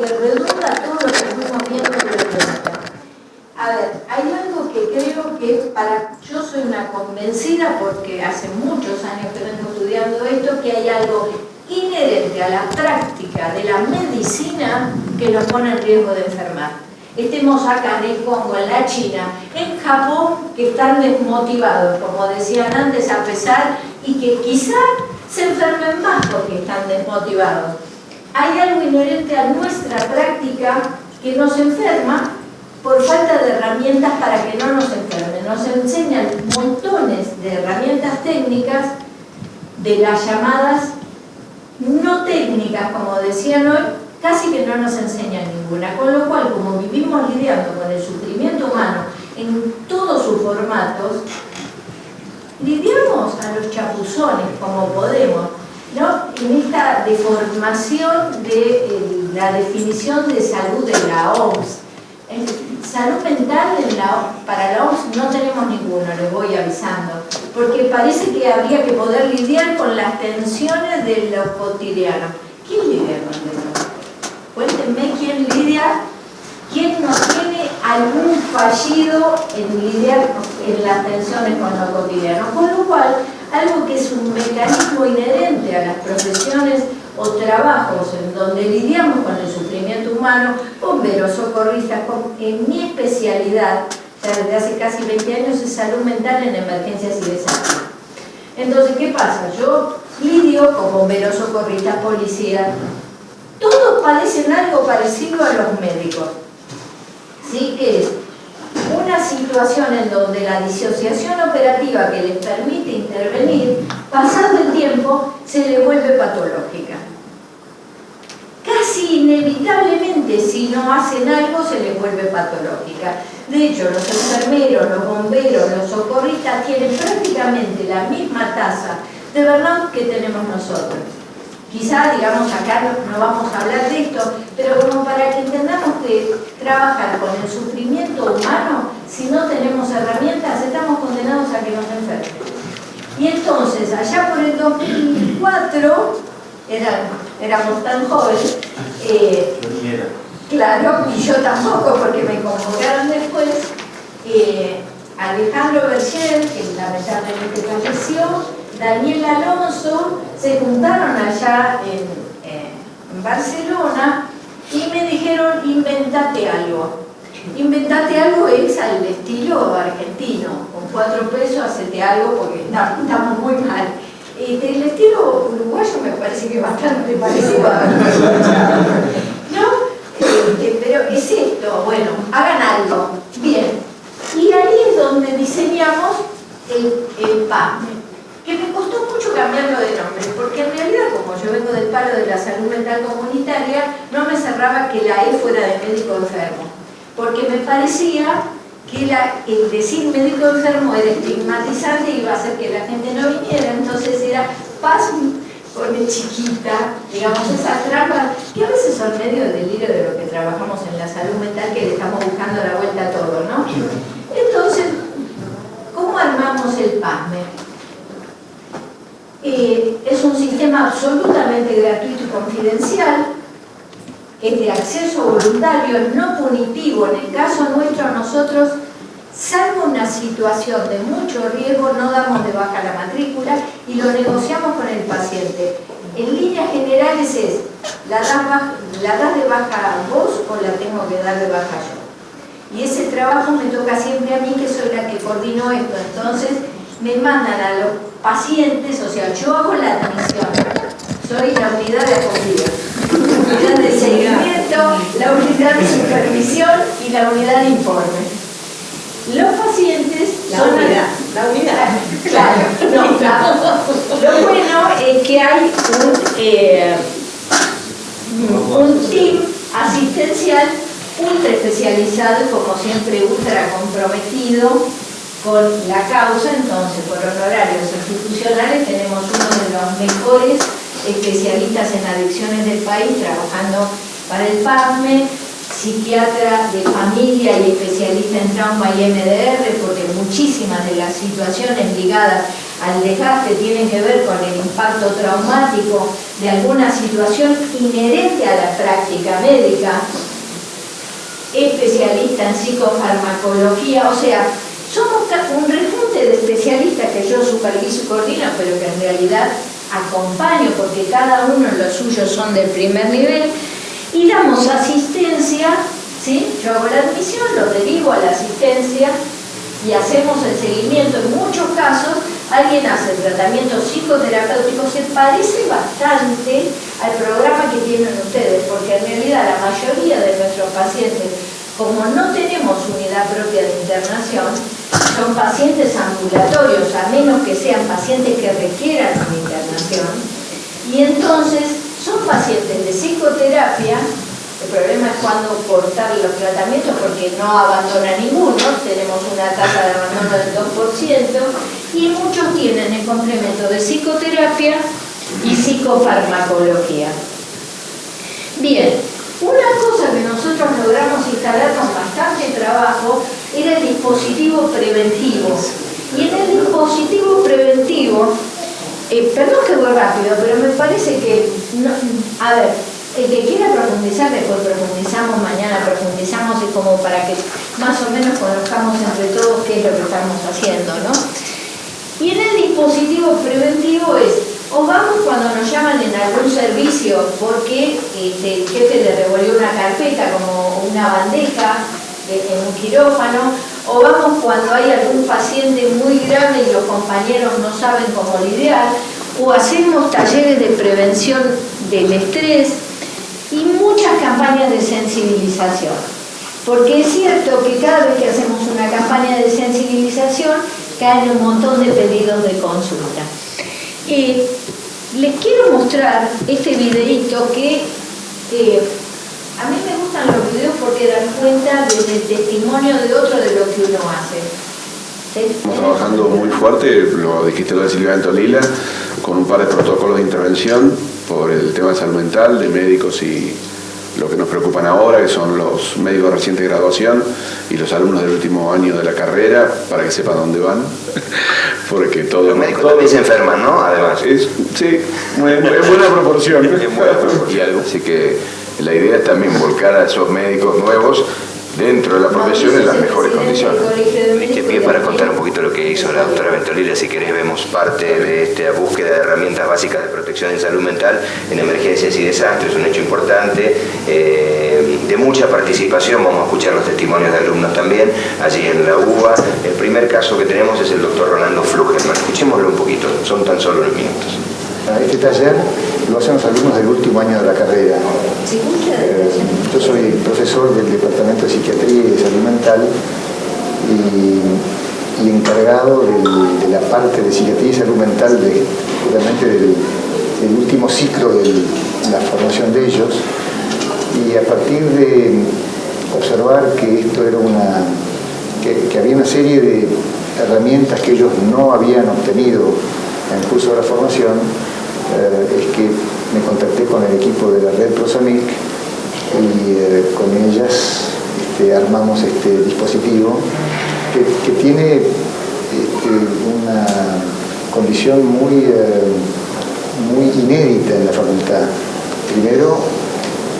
porque redunda todo lo que fuimos viendo en la pregunta. A ver, hay algo que creo que yo soy una convencida, porque hace muchos años que vengo estudiando esto, que hay algo inherente a la práctica de la medicina que nos pone en riesgo de enfermar. Estemos acá en el Congo, en la China, en Japón, que están desmotivados, como decían antes, a pesar, y que quizá se enfermen más porque están desmotivados. Hay algo inherente a nuestra práctica que nos enferma por falta de herramientas para que no nos enfermen. Nos enseñan montones de herramientas técnicas, de las llamadas no técnicas, como decían hoy, casi que no nos enseñan ninguna. Con lo cual, como vivimos lidiando con el sufrimiento humano en todos sus formatos, lidiamos a los chapuzones como podemos, ¿no? En esta deformación de la definición de salud de la OMS. Salud mental para la OMS no tenemos ninguno, les voy avisando, porque parece que habría que poder lidiar con las tensiones de lo cotidiano. ¿Quién lidia con eso? Cuéntenme quién lidia, quién no tiene algún fallido en lidiar en las tensiones con lo cotidiano. Con lo cual, algo que es un mecanismo inherente a las profesiones o trabajos en donde lidiamos con el sufrimiento humano, bomberos, socorristas, en mi especialidad, desde hace casi 20 años, es salud mental en emergencias y desastres. Entonces, ¿qué pasa? Yo lidio con bomberos, socorristas, policías, todos padecen algo parecido a los médicos, ¿sí? Que es una situación en donde la disociación operativa que les permite intervenir, pasado el tiempo, se le vuelve patológica. Casi inevitablemente, si no hacen algo, se les vuelve patológica. De hecho, los enfermeros, los bomberos, los socorristas tienen prácticamente la misma tasa de burnout que tenemos nosotros. Quizá, digamos, acá no vamos a hablar de esto, pero como para que entendamos que trabajar con el sufrimiento humano, si no tenemos herramientas, estamos condenados a que nos enfermen. Y entonces, allá por el 2004, éramos tan jóvenes, claro, y yo tampoco, porque me convocaron después, Alejandro Berger, que lamentablemente falleció, Daniel Alonso, se juntaron allá en Barcelona y me dijeron, inventate algo. Inventate algo es al estilo argentino, con 4 pesos hacete algo porque estamos muy mal. El estilo uruguayo me parece que es bastante parecido a ¿no? Pero es esto, bueno, hagan algo. Bien. Y ahí es donde diseñamos el PASME, que me costó mucho cambiarlo de nombre, porque en realidad, como yo vengo del palo de la salud mental comunitaria, no me cerraba que la E fuera de médico enfermo, porque me parecía que el decir médico enfermo era estigmatizante y iba a hacer que la gente no viniera. Entonces era PASME, pone chiquita, digamos, esas trampas que a veces son medio delirio de lo que trabajamos en la salud mental, que le estamos buscando la vuelta a todo, ¿no? Entonces, ¿cómo armamos el PASME? Es un sistema absolutamente gratuito y confidencial, es de acceso voluntario, no punitivo. En el caso nuestro, nosotros, salvo una situación de mucho riesgo, no damos de baja la matrícula y lo negociamos con el paciente. En líneas generales es, ¿la das de baja vos o la tengo que dar de baja yo? Y ese trabajo me toca siempre a mí, que soy la que coordino esto. Entonces, me mandan a los pacientes, o sea, yo hago la admisión, soy la unidad de acogida, la unidad de seguimiento, la unidad de supervisión y la unidad de informe. Los pacientes son la unidad. Claro, no, lo bueno es que hay un team asistencial ultra especializado y, como siempre, ultra comprometido con la causa. Entonces, por honorarios institucionales, tenemos uno de los mejores especialistas en adicciones del país trabajando para el PASME, psiquiatra de familia y especialista en trauma y MDR, porque muchísimas de las situaciones ligadas al desgaste, tienen que ver con el impacto traumático de alguna situación inherente a la práctica médica, especialista en psicofarmacología, o sea, somos un rejunte de especialistas que yo superviso y coordino, pero que en realidad acompaño porque cada uno los suyos son del primer nivel, y damos asistencia, ¿sí? Yo hago la admisión, lo derivo a la asistencia y hacemos el seguimiento. En muchos casos alguien hace el tratamiento psicoterapéutico, se parece bastante al programa que tienen ustedes, porque en realidad la mayoría de nuestros pacientes, como no tenemos unidad propia de internación, son pacientes ambulatorios, a menos que sean pacientes que requieran una internación, y entonces son pacientes de psicoterapia. El problema es cuando cortar los tratamientos porque no abandona ninguno, tenemos una tasa de abandono del 2%, y muchos tienen el complemento de psicoterapia y psicofarmacología. Bien, una cosa que nosotros logramos instalar con bastante trabajo era el dispositivo preventivo. Y en el dispositivo preventivo, perdón que voy rápido, pero me parece que, no, a ver, el que quiera profundizar, después profundizamos, mañana profundizamos, es como para que más o menos conozcamos entre todos qué es lo que estamos haciendo, ¿no? Y en el dispositivo preventivo es, o vamos cuando nos llaman en algún servicio porque el jefe le revolvió una carpeta como una bandeja en un quirófano, o vamos cuando hay algún paciente muy grave y los compañeros no saben cómo lidiar, o hacemos talleres de prevención del estrés y muchas campañas de sensibilización. Porque es cierto que cada vez que hacemos una campaña de sensibilización caen un montón de pedidos de consulta. Les quiero mostrar este videíto que a mí me gustan los videos porque dan cuenta del testimonio de otro de lo que uno hace. Estamos trabajando muy fuerte, lo dijiste lo de Silvia Ventolila, con un par de protocolos de intervención por el tema de salud mental, de médicos y lo que nos preocupan ahora, que son los médicos de reciente graduación y los alumnos del último año de la carrera, para que sepan dónde van. Porque todos los médicos también se enferman, ¿no? Además. Sí, en buena proporción. Y algo. Así que la idea es también volcar a esos médicos nuevos dentro de la profesión en las mejores condiciones. Este pie para contar un poquito lo que hizo la doctora Ventolila, si querés vemos parte de esta búsqueda de herramientas básicas de protección en salud mental en emergencias y desastres, un hecho importante, de mucha participación. Vamos a escuchar los testimonios de alumnos también, allí en la UBA. El primer caso que tenemos es el doctor Rolando Flugelman. Escuchémoslo un poquito, son tan solo unos minutos. Este taller lo hacen los alumnos del último año de la carrera. Yo soy profesor del Departamento de Psiquiatría y de Salud Mental y encargado de la parte de Psiquiatría y Salud Mental justamente del último ciclo de la formación de ellos. Y a partir de observar que esto era que había una serie de herramientas que ellos no habían obtenido en el curso de la formación, es que me contacté con el equipo de la red Prosamic y con ellas armamos este dispositivo que tiene una condición muy inédita en la facultad. Primero,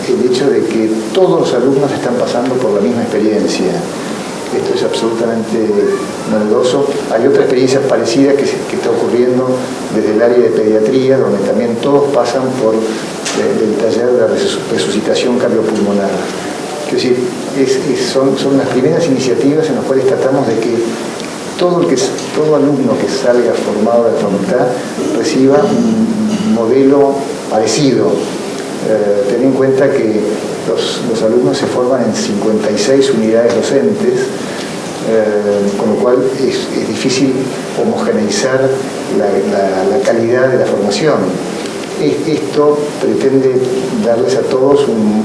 el hecho de que todos los alumnos están pasando por la misma experiencia. Esto es absolutamente novedoso. Hay otra experiencia parecida que está ocurriendo desde el área de pediatría, donde también todos pasan por el taller de la resucitación cardiopulmonar. Es decir, son las primeras iniciativas en las cuales tratamos de que todo alumno que salga formado de la facultad reciba un modelo parecido. Ten en cuenta que los alumnos se forman en 56 unidades docentes, con lo cual es difícil homogeneizar la calidad de la formación. Esto pretende darles a todos un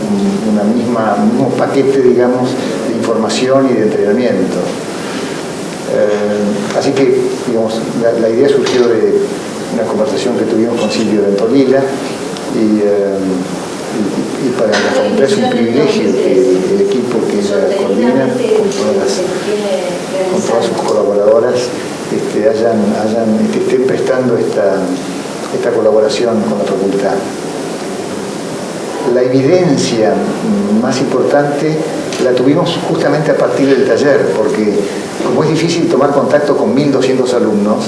mismo paquete, digamos, de información y de entrenamiento. Así que, digamos, la idea surgió de una conversación que tuvimos con Silvia Ventolila y para la facultad es un privilegio que el equipo que ella coordina con todas sus colaboradoras estén prestando esta colaboración con la facultad. La evidencia más importante la tuvimos justamente a partir del taller, porque como es difícil tomar contacto con 1.200 alumnos,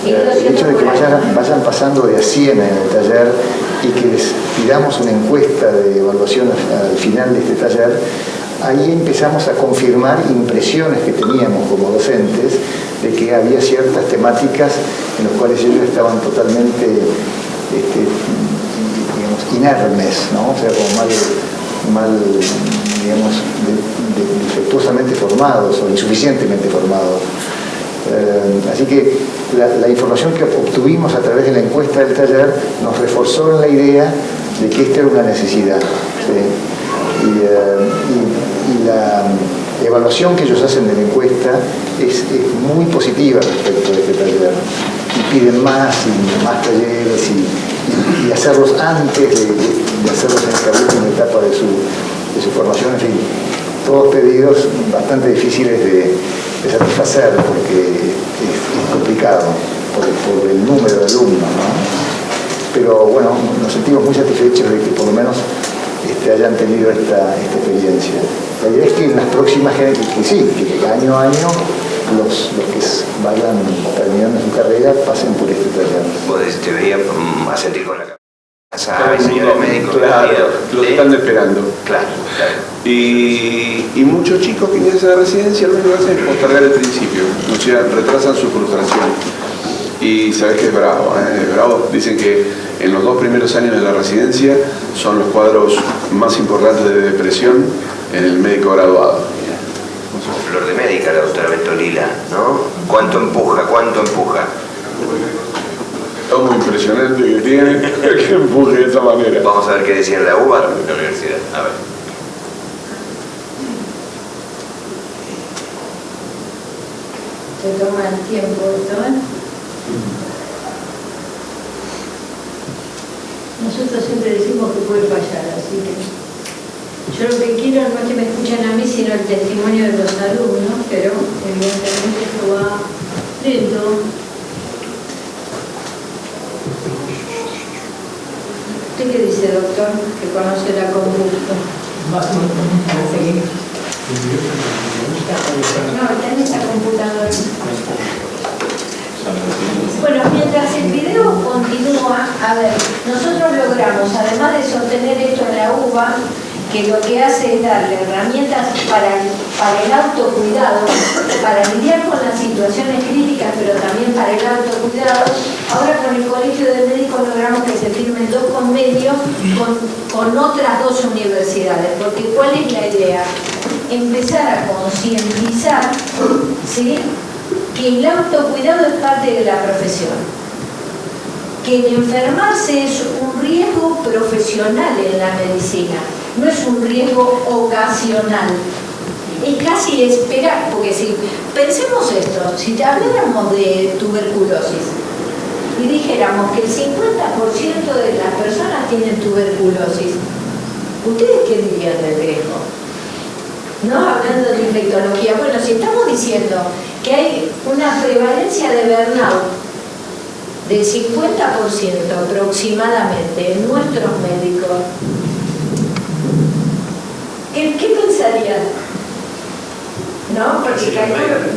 el hecho de que vayan pasando de a 100 en el taller y que les pidamos una encuesta de evaluación al final de este taller, ahí empezamos a confirmar impresiones que teníamos como docentes de que había ciertas temáticas en las cuales ellos estaban totalmente inermes, ¿no? O sea, como mal digamos, defectuosamente formados o insuficientemente formados. Así que la información que obtuvimos a través de la encuesta del taller nos reforzó en la idea de que esta era una necesidad, ¿sí? Y la evaluación que ellos hacen de la encuesta es muy positiva respecto de este taller. Y piden más y más talleres y hacerlos antes de hacerlos en esta última etapa de su formación. En fin, todos pedidos bastante difíciles de satisfacer porque es complicado por el número de alumnos, ¿no? Pero bueno, nos sentimos muy satisfechos de que por lo menos hayan tenido esta experiencia. La idea es que en las próximas generaciones, que año a año los que vayan terminando su carrera pasen por este taller. Vos te veías a sentir con la cabeza, señores médicos, claro, lo están esperando. Claro. Y muchos chicos que ingresan a la residencia lo único que hacen es postergar el principio, o sea, retrasan su frustración. Y sabes que es bravo, ¿eh? Es bravo. Dicen que en los 2 primeros años de la residencia son los cuadros más importantes de depresión en el médico graduado. Flor de médica la doctora Ventolila, ¿no? ¿Cuánto empuja? Es muy impresionante que tiene que empuje de esa manera. Vamos a ver qué decía en la UBA, en la universidad. A ver. Se toma el tiempo esto, ¿eh? Nosotros siempre decimos que puede fallar, así que yo lo que quiero no es que me escuchen a mí, sino el testimonio de los alumnos, pero evidentemente esto va lento. ¿Usted qué dice, doctor, que conoce la conducta? No, está en esta computadora. Bueno, mientras el video continúa, a ver, nosotros logramos, además de sostener esto en la UBA, que lo que hace es darle herramientas para el autocuidado, para lidiar con las situaciones críticas, pero también para el autocuidado. Ahora con el Colegio de Médicos logramos que se firmen 2 convenios con otras 2 universidades, porque ¿cuál es la idea? Empezar a concientizar, ¿sí?, que el autocuidado es parte de la profesión, que el enfermarse es un riesgo profesional en la medicina, no es un riesgo ocasional, es casi esperar, porque si pensemos esto, si habláramos de tuberculosis y dijéramos que el 50% de las personas tienen tuberculosis, ¿ustedes qué dirían del riesgo? No hablando de infectología. Bueno, si estamos diciendo que hay una prevalencia de burnout del 50% aproximadamente en nuestros médicos, ¿qué pensarían? ¿No? Porque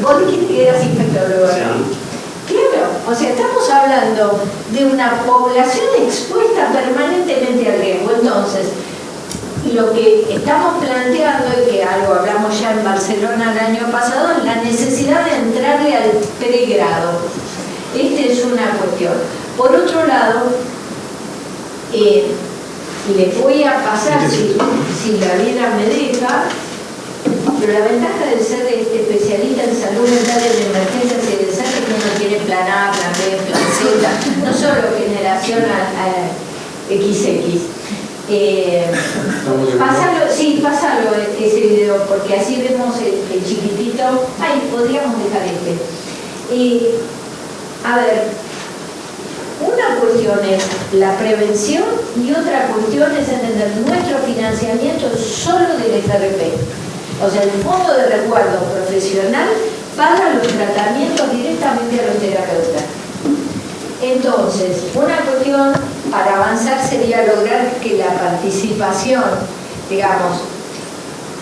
vos dijiste que eras infectólogo, ¿no? Claro, o sea, estamos hablando de una población expuesta permanentemente al riesgo. Entonces, lo que estamos planteando, y que algo hablamos ya en Barcelona el año pasado, es la necesidad de entrarle al pregrado. Esta es una cuestión. Por otro lado, les voy a pasar, si la vida me deja, pero la ventaja de ser especialista en salud mental en emergencias y de es que uno tiene plan A, plan B, plan Z, no solo generación XX. Pásalo ese video, porque así vemos el chiquitito. Ay, podríamos dejar a ver, una cuestión es la prevención y otra cuestión es entender nuestro financiamiento solo del FRP. O sea, el Fondo de Resguardo Profesional paga los tratamientos directamente a los terapeutas. Entonces, una cuestión para avanzar sería lograr que la participación, digamos,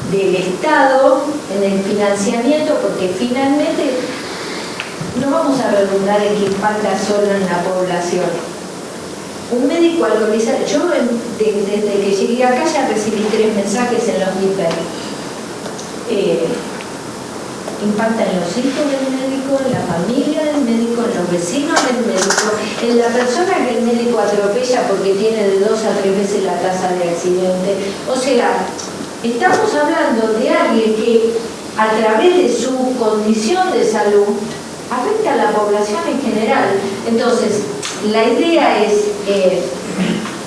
del Estado en el financiamiento, porque finalmente no vamos a redundar en que impacta solo en la población. Un médico alcoholizado, yo desde que llegué acá ya recibí 3 mensajes en los DIPER. Impacta en los hijos del médico, en la familia del médico, en los vecinos del médico, en la persona que el médico atropella porque tiene de 2 a 3 veces la tasa de accidente. O sea, estamos hablando de alguien que a través de su condición de salud afecta a la población en general. Entonces, la idea es,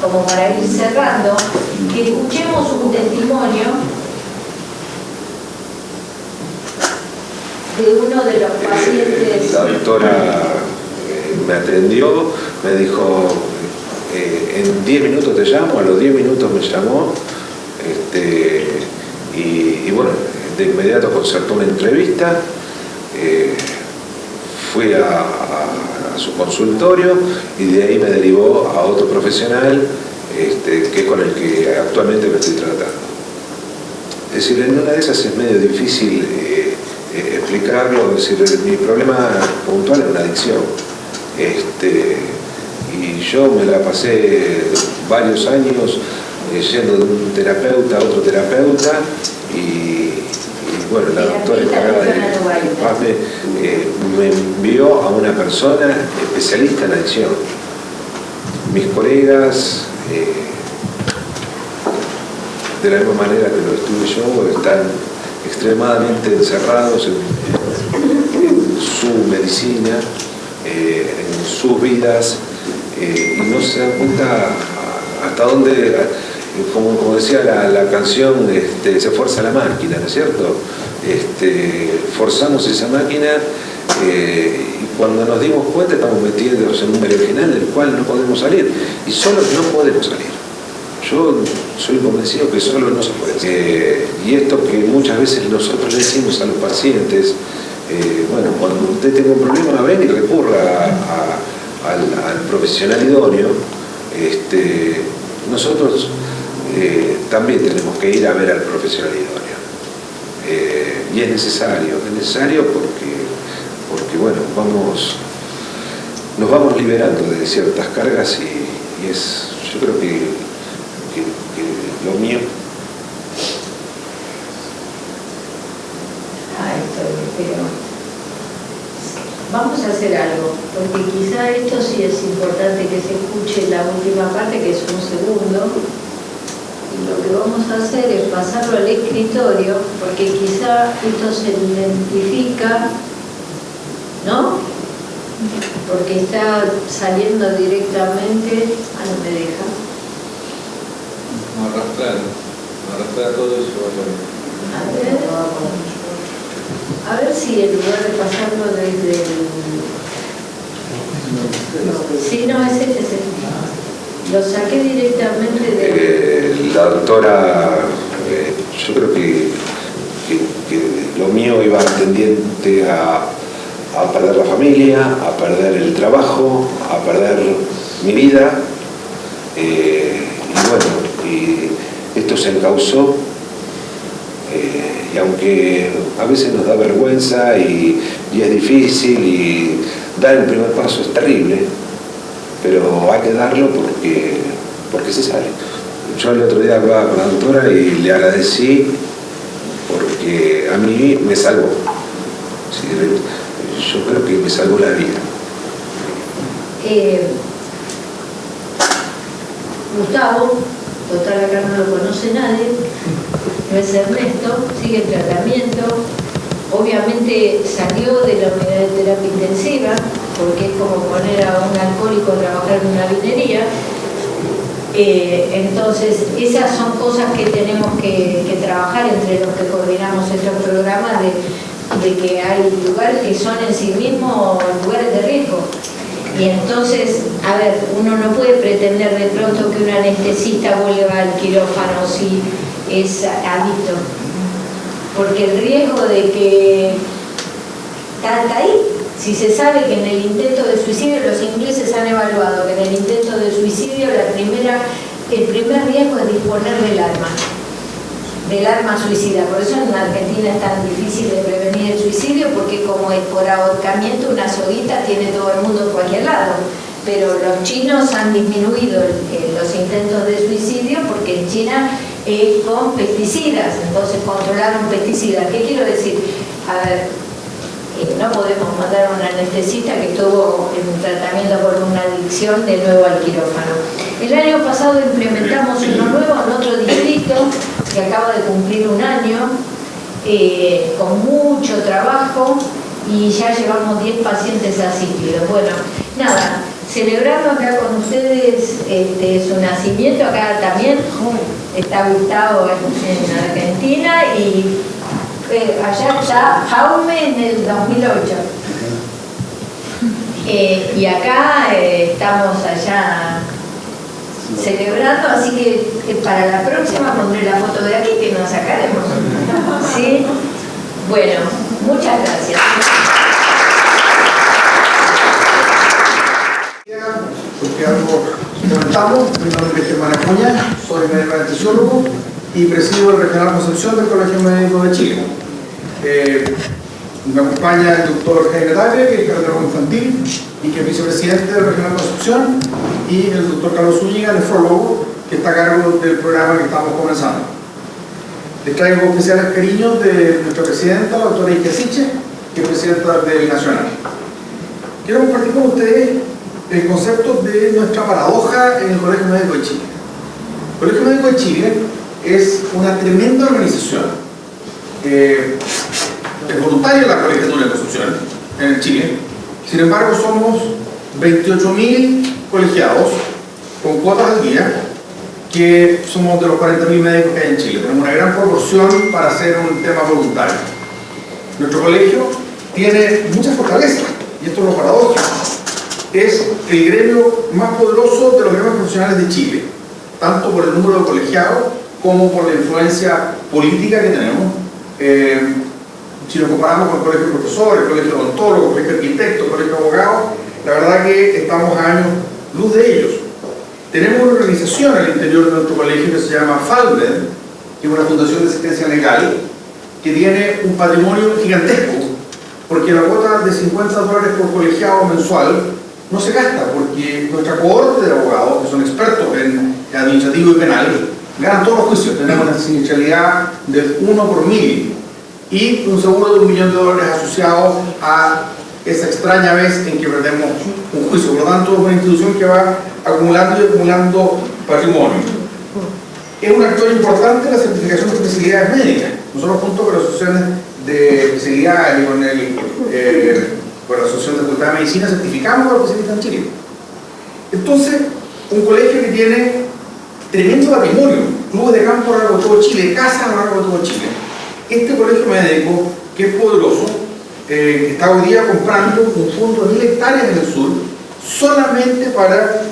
como para ir cerrando, que escuchemos un testimonio de uno de los pacientes. La doctora me atendió, me dijo, en 10 minutos te llamo, a los 10 minutos me llamó, y bueno, de inmediato concertó una entrevista, fui a su consultorio y de ahí me derivó a otro profesional que es con el que actualmente me estoy tratando. Es decir, en una de esas es medio difícil explicarlo, es decir, mi problema puntual es una adicción. Y yo me la pasé varios años yendo de un terapeuta a otro terapeuta y bueno, la doctora encargada de PASME me envió a una persona especialista en adicción. Mis colegas, de la misma manera que lo estuve yo, están extremadamente encerrados en su medicina, en sus vidas, y no se dan cuenta hasta dónde, como decía la canción, se fuerza la máquina, ¿no es cierto? Forzamos esa máquina y cuando nos dimos cuenta estamos metidos en un berenjenal del cual no podemos salir, y solos no podemos salir. Yo soy convencido que solo no se puede. Y esto que muchas veces nosotros le decimos a los pacientes, bueno, cuando usted tenga un problema, ven y recurra al profesional idóneo. Nosotros también tenemos que ir a ver al profesional idóneo. Y es necesario porque bueno, nos vamos liberando de ciertas cargas y es, yo creo que lo mío. Pero vamos a hacer algo, porque quizá esto sí es importante que se escuche la última parte, que es un segundo, y lo que vamos a hacer es pasarlo al escritorio, porque quizá esto se identifica, ¿no? Porque está saliendo directamente, no me deja. Arrastrar todo eso. A ver si en lugar de pasarlo desde el... Sí, no, es este. Lo saqué directamente de... La doctora, yo creo que lo mío iba tendiente a perder la familia, a perder el trabajo, a perder mi vida. Y bueno, y esto se encauzó, y aunque a veces nos da vergüenza y es difícil y dar el primer paso es terrible, pero hay que darlo porque se sale. Yo el otro día hablaba con la doctora y le agradecí porque a mí me salvó. ¿Sí? Yo creo que me salvó la vida. Gustavo, total acá no lo conoce nadie, no es Ernesto, sigue en tratamiento, obviamente salió de la unidad de terapia intensiva, porque es como poner a un alcohólico a trabajar en una vinería. Entonces, esas son cosas que tenemos que trabajar entre los que coordinamos estos programas, de que hay lugares que son en sí mismos lugares de riesgo. Y entonces, a ver, uno no puede pretender de pronto que un anestesista vuelva al quirófano si es adicto, porque el riesgo de que está ahí. Si se sabe que en el intento de suicidio, los ingleses han evaluado que en el intento de suicidio el primer riesgo es disponer del arma suicida. Por eso en Argentina es tan difícil de prevenir el suicidio, porque como es por ahorcamiento, una soguita tiene todo el mundo en cualquier lado. Pero los chinos han disminuido los intentos de suicidio porque en China con pesticidas, entonces controlaron pesticidas. ¿Qué quiero decir? A ver, no podemos mandar a un anestesista que estuvo en tratamiento por una adicción de nuevo al quirófano. El año pasado implementamos uno nuevo en otro distrito que acaba de cumplir un año, con mucho trabajo, y ya llevamos 10 pacientes asistidos. Bueno, nada, celebrando acá con ustedes su nacimiento. Acá también está Gustavo en Argentina, y allá está Jaume en el 2008. Y acá estamos allá celebrando, así que para la próxima pondré la foto de aquí que nos sacaremos. ¿Sí? Bueno, muchas gracias. Porque algo comentamos, mi nombre es Germán Acuña, soy médico anestesiólogo y presido el Regional Concepción del Colegio Médico de Chile. Me acompaña el doctor Jaime Tagle, que es cardiólogo infantil y que es vicepresidente del Regional Concepción, y el doctor Carlos Zúñiga, nefrólogo, que está a cargo del programa que estamos comenzando. Les traigo especiales cariños de nuestra presidenta, la doctora Ike Siche, que es presidenta del Nacional. Quiero compartir con ustedes el concepto de nuestra paradoja en el Colegio Médico de Chile. El Colegio Médico de Chile es una tremenda organización. Es voluntaria la Colegiatura de Concepción en Chile. Sin embargo, somos 28.000 colegiados con cuotas al día, que somos de los 40.000 médicos que hay en Chile. Tenemos una gran proporción para hacer un tema voluntario. Nuestro colegio tiene muchas fortalezas, y esto es lo paradójico. Es el gremio más poderoso de los gremios profesionales de Chile, tanto por el número de colegiados como por la influencia política que tenemos. Si nos comparamos con el colegio de profesores, el colegio de odontólogos, el colegio de arquitectos, el colegio de abogados, la verdad que estamos a años luz de ellos. Tenemos una organización al interior de nuestro colegio que se llama FALBED, que es una fundación de asistencia legal, que tiene un patrimonio gigantesco, porque la cuota de $50 por colegiado mensual no se gasta, porque nuestra cohorte de abogados, que son expertos en administrativo y penal, ganan todos los juicios. Tenemos una siniestralidad del 1 por 1000 y un seguro de $1 millón asociado a esa extraña vez en que perdemos un juicio. Por lo tanto, es una institución que va acumulando y acumulando patrimonio. Es un actor importante en la certificación de especialidades médicas. Nosotros, junto con las asociaciones de especialidades y con la Asociación de Facultad de Medicina, certificamos a los especialistas en Chile. Entonces, un colegio que tiene tremendo patrimonio, clubes de campo a lo largo de todo Chile, casas a lo largo de todo Chile. Este colegio médico, que es poderoso, que está hoy día comprando un fondo de 1000 hectáreas en el sur, solamente para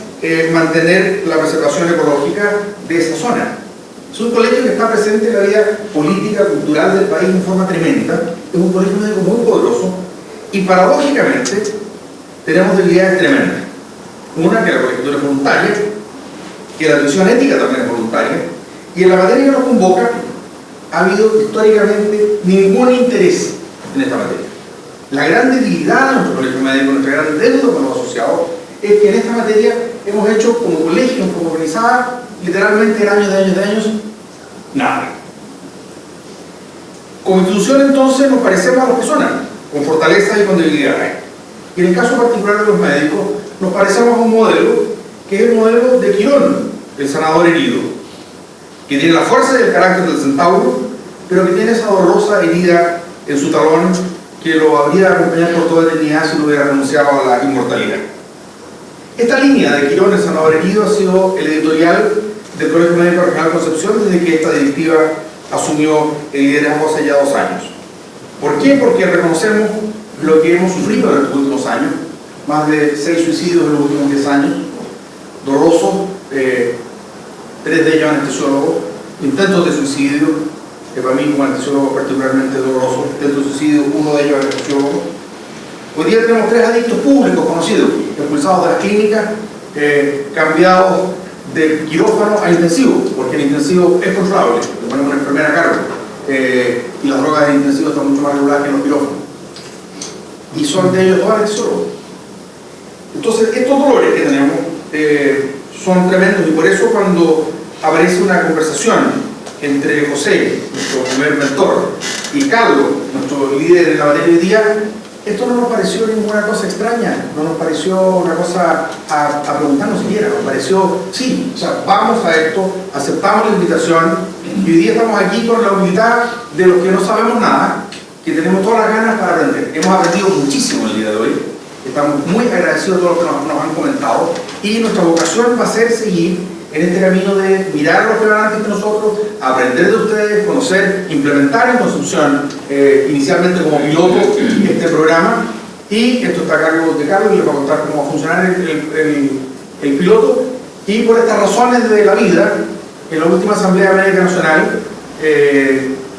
mantener la preservación ecológica de esa zona. Es un colegio que está presente en la vida política, cultural del país en forma tremenda. Es un colegio médico muy poderoso, y paradójicamente tenemos debilidades tremendas. Una, que la colegiatura es voluntaria, que la atención ética también es voluntaria, y en la materia que nos convoca ha habido históricamente ningún interés en esta materia. La gran debilidad de nuestro colegio médico, nuestra gran deuda con los asociados, es que en esta materia hemos hecho como colegio, como organizada, literalmente años de años, nada. Como institución, entonces, nos parecemos a las personas, con fortalezas y con debilidades. Y en el caso particular de los médicos, nos parecemos a un modelo, que es el modelo de Quirón, el sanador herido, que tiene la fuerza y el carácter del centauro, pero que tiene esa dolorosa herida en su talón que lo habría acompañado por toda la eternidad si no hubiera renunciado a la inmortalidad. Esta línea de Quirón, el sanador herido, ha sido el editorial del Colegio Médico Regional Concepción desde que esta directiva asumió el liderazgo hace ya 2 años. ¿Por qué? Porque reconocemos lo que hemos sufrido en los últimos años, más de 6 suicidios en los últimos 10 años, dolorosos, 3 de ellos anestesiólogos, intentos de suicidio, que para mí como anestesiólogo particularmente doloroso, intentos de suicidio, 1 de ellos anestesiólogo, Hoy día tenemos 3 adictos públicos conocidos, expulsados de las clínicas, cambiados de quirófano a intensivo, porque el intensivo es controlable, le ponemos una enfermera a cargo, y las drogas en intensivo están mucho más reguladas que en los quirófanos. Y son de ellos todos anestesiólogos. Entonces, estos dolores que tenemos son tremendos, y por eso cuando aparece una conversación entre José, nuestro primer mentor, y Carlos, nuestro líder en la materia de hoy día, esto no nos pareció ninguna cosa extraña, no nos pareció una cosa a preguntarnos siquiera, nos pareció, sí, o sea, vamos a esto, aceptamos la invitación, y hoy día estamos aquí con la humildad de los que no sabemos nada, que tenemos todas las ganas para aprender. Hemos aprendido muchísimo el día de hoy, estamos muy agradecidos a todos los que nos han comentado, y nuestra vocación va a ser seguir en este camino de mirar a los que van antes que nosotros, aprender de ustedes, conocer, implementar en Concepción, inicialmente como piloto este programa, y esto está a cargo de Carlos y les va a contar cómo va a funcionar el piloto. Y por estas razones de la vida, en la última Asamblea Médica Nacional,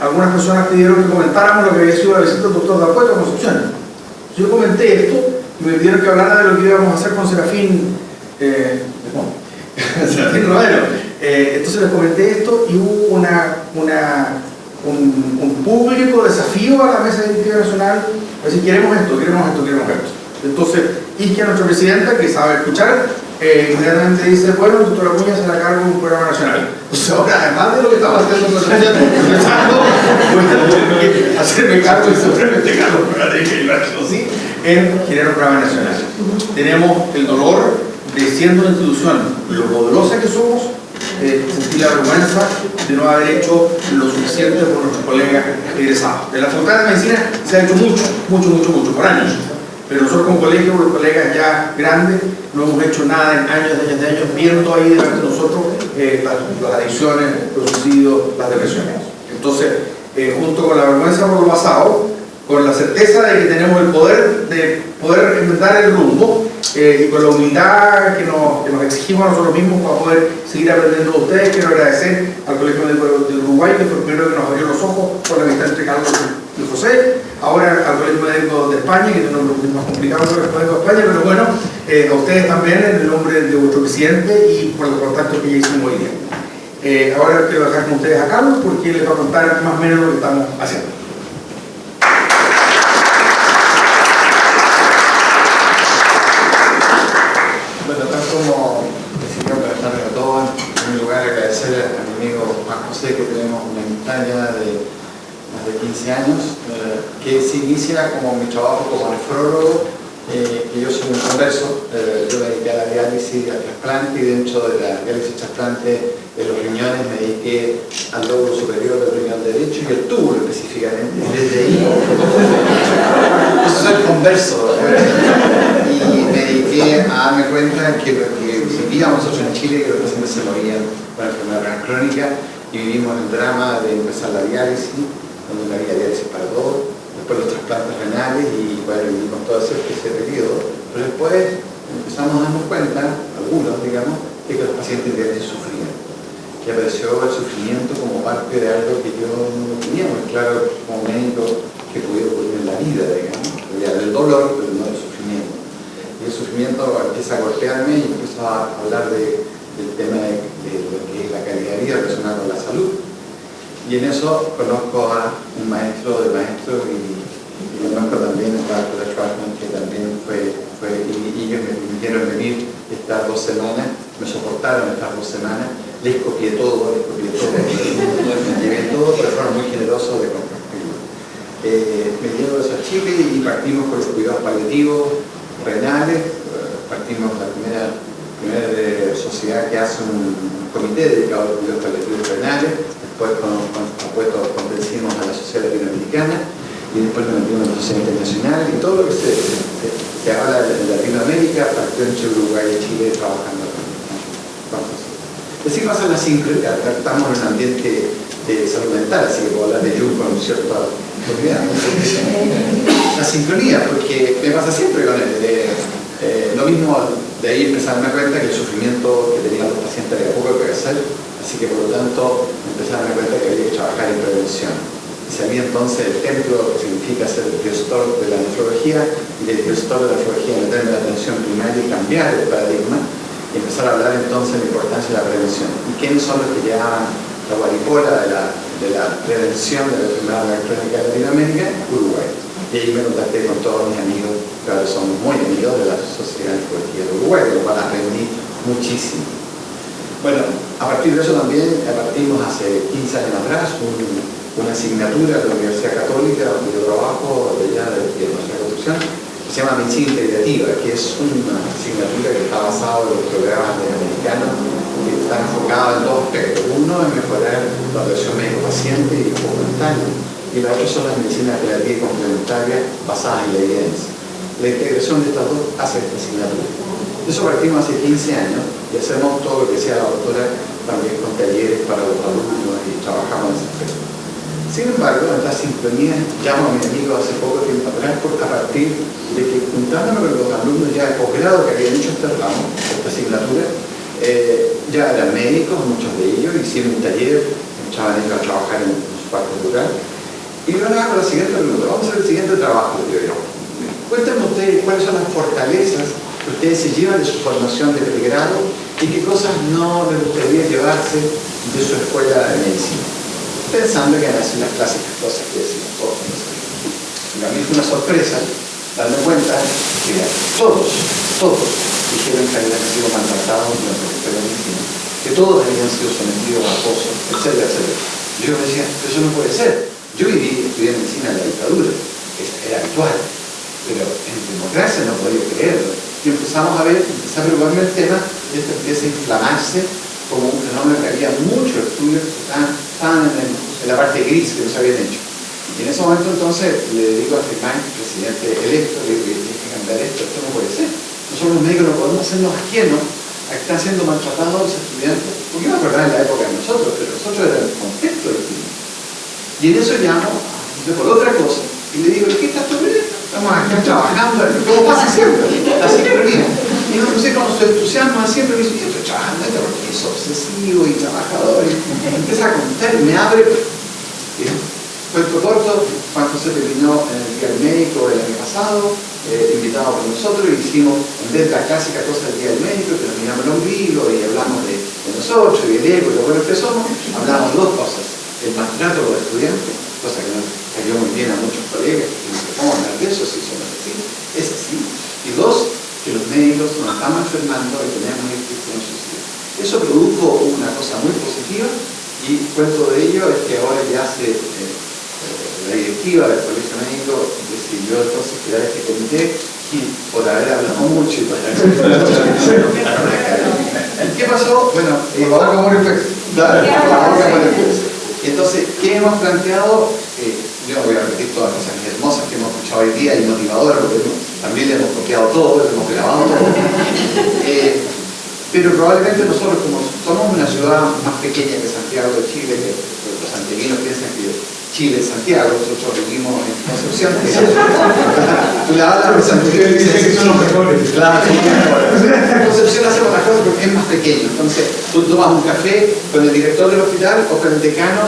algunas personas pidieron que comentáramos lo que había sido la visita del doctor D'Apueto a Concepción. Yo comenté esto y me pidieron que hablara de lo que íbamos a hacer con Serafín Serafín Romero. Entonces les comenté esto y hubo un público desafío a la Mesa Directiva Nacional, decir, queremos esto. Entonces, Isquia, nuestra presidenta, que sabe escuchar, inmediatamente dice, bueno, el doctor Acuña se la cargo de un programa nacional. O sea, ahora, además de lo que estaba haciendo con el hacerme cargo y seguramente cargo en generar un programa nacional. Tenemos el dolor de, siendo una institución lo poderosa que somos, sentir la vergüenza de no haber hecho lo suficiente por nuestros colegas egresados. En la Facultad de Medicina se ha hecho mucho, por años. Pero nosotros como colegio, los colegas ya grandes, no hemos hecho nada en años, viendo ahí delante de nosotros las adicciones, los suicidios, las depresiones. Entonces, junto con la vergüenza por lo pasado, con la certeza de que tenemos el poder de poder inventar el rumbo, y con la humildad que nos exigimos a nosotros mismos para poder seguir aprendiendo de ustedes, quiero agradecer al Colegio Médico del Uruguay, que fue el primero que nos abrió los ojos por la amistad entre Carlos y José, ahora al Colegio Médico de España, que tiene un nombre más complicado que el Colegio Médico de España, pero bueno, a ustedes también en el nombre de vuestro presidente y por los contactos que ya hicimos hoy día. Ahora quiero dejar con ustedes a Carlos porque les va a contar más o menos lo que estamos haciendo. Como decidió presentarme a todos, en primer lugar agradecer a mi amigo Juan José, que tenemos una amistad ya de más de 15 años, que se inicia como mi trabajo como nefrólogo, que yo soy un converso, yo me dediqué a la diálisis y al trasplante, y dentro de la diálisis y trasplante de los riñones me dediqué al lóbulo superior del riñón derecho y el túbulo específicamente, y desde ahí yo soy converso, y me dediqué a darme cuenta que vivíamos nosotros en Chile, que los pacientes se morían con enfermedad crónica, y vivimos el drama de empezar la diálisis, donde no había diálisis para todos, después los trasplantes renales, y bueno, vivimos todo ese periodo. Pero después empezamos a darnos cuenta, algunos digamos, de que los pacientes de diálisis sufrían, que apareció el sufrimiento como parte de algo que yo no tenía muy claro como médico que podía ocurrir en la vida, digamos, del dolor, pero no del sufrimiento. Y el sufrimiento empieza a golpearme y empiezo a hablar del tema de lo que es la calidad de vida relacionada con la salud. Y en eso conozco a un maestro de maestros y conozco también a Dr. Schwarzman, que también fue y ellos me permitieron venir estas 2 semanas, me soportaron estas 2 semanas, les copié todo, me llevé todo, pero fueron muy generosos de compartirlo. Me llevo eso a Chile y partimos con los cuidados paliativos renales, partimos la primera sociedad que hace un comité dedicado a los cuidados paliativos renales, después convencimos a la Sociedad Latinoamericana y después nos metimos en la Sociedad Internacional, y todo lo que se habla de Latinoamérica partió entre Uruguay y Chile trabajando con nosotros. Así que pasa la sincronía, estamos en un ambiente de salud mental, así que puedo hablar de Jung con cierta propiedad. La sincronía, porque me pasa siempre con lo mismo, de ahí empecé a darme cuenta que el sufrimiento que tenían los pacientes era poco que hacer, así que por lo tanto empecé a darme cuenta que había que trabajar en prevención. Si a mí entonces el templo significa ser el gestor de la nefrología y el gestor de la nefrología meterme la atención primaria y cambiar el paradigma y empezar a hablar entonces de la importancia de la prevención. ¿Y quiénes son los que llevaban la guaripola de la prevención de la enfermedad electrónica de Latinoamérica? Uruguay. Y ahí me contacté con todos mis amigos, que ahora somos muy amigos de la Sociedad de Nefrología de Uruguay, de lo cual aprendí muchísimo. Bueno, a partir de eso también partimos hace 15 años atrás una asignatura de la Universidad Católica donde yo trabajo allá de nuestra construcción, que se llama Medicina Integrativa, que es una asignatura que está basada en los programas americanos que están enfocados en dos aspectos. Uno es mejorar la relación médico-paciente y complementaria, y la otra son las medicinas integrativas y complementarias basadas en la evidencia. La integración de estas dos hace esta asignatura. Eso partimos hace 15 años y hacemos todo lo que sea la doctora también con talleres para los alumnos y trabajamos en ese aspecto. Sin embargo, en la sincronía, llamo a mi amigo hace poco tiempo atrás a partir de que juntándome con los alumnos ya de posgrado que habían hecho este ramo, esta asignatura, ya eran médicos, muchos de ellos, hicieron un taller, echaban ellos a trabajar en su parte rural, y yo le hago la siguiente pregunta, vamos a hacer el siguiente trabajo, digo yo. Cuéntenme ustedes cuáles son las fortalezas que ustedes se llevan de su formación de pregrado y qué cosas no les gustaría llevarse de su escuela de medicina. Pensando que van a ser las clásicas cosas que decimos todos. Y a mí fue una sorpresa darme cuenta que todos dijeron que habían sido maltratados durante la escuela de medicina, que todos habían sido sometidos a acoso, etcétera, etcétera. Yo me decía, eso no puede ser. Yo estudié medicina en la dictadura, era habitual, pero en democracia no podía creerlo. Y empezamos a ver, empecé a preocuparme el tema, y esto empieza a inflamarse como un fenómeno que había muchos estudios que estaban en la parte gris que no se habían hecho. Y en ese momento entonces le digo a Germán, presidente electo, le digo, tienes que cambiar esto no puede ser. Nosotros los médicos no podemos hacernos ajenos a que están siendo maltratados los estudiantes, porque yo me acordaba en la época de nosotros, pero nosotros era el contexto del tiempo. Y en eso llamo por otra cosa, y le digo, ¿qué estás tú? Estamos acá trabajando, todo pasa siempre, así que bien. Y no sé cómo su entusiasmo siempre me dice, yo estoy trabajando porque es obsesivo y trabajador, y empieza a contar, y me abre. Cuento corto, Juan José terminó en el Día del Médico el año pasado, invitado por nosotros, y hicimos, en vez de la clásica cosa del Día del Médico, que nos miramos el ombligo y hablamos de nosotros y del ego y lo bueno que somos, hablamos dos cosas: el maltrato de los estudiantes, cosa que nos cayó muy bien a muchos colegas, y nos ¿cómo hablar de eso si somos así? Es así. Y dos, que los médicos nos estamos enfermando y tenemos infección suicida. Eso produjo una cosa muy positiva, y cuento de ello es que ahora ya la directiva del Colegio Médico decidió entonces crear este comité, y por haber hablado mucho y por haber ¿qué pasó? Bueno, y entonces, ¿qué hemos planteado? Yo no voy a repetir todas las cosas hermosas que hemos escuchado hoy día y motivadoras, porque también le hemos copiado todo, le hemos grabado todo. Pero probablemente nosotros, como somos una ciudad más pequeña que Santiago de Chile, que los santiaguinos piensan que Chile es Santiago, nosotros vivimos en Concepción. Tú le hablas de Santiago y dices que son los mejores. Claro, son los mejores. En Concepción hacemos las cosas porque es más pequeño. Entonces, tú tomas un café con el director del hospital o con el decano,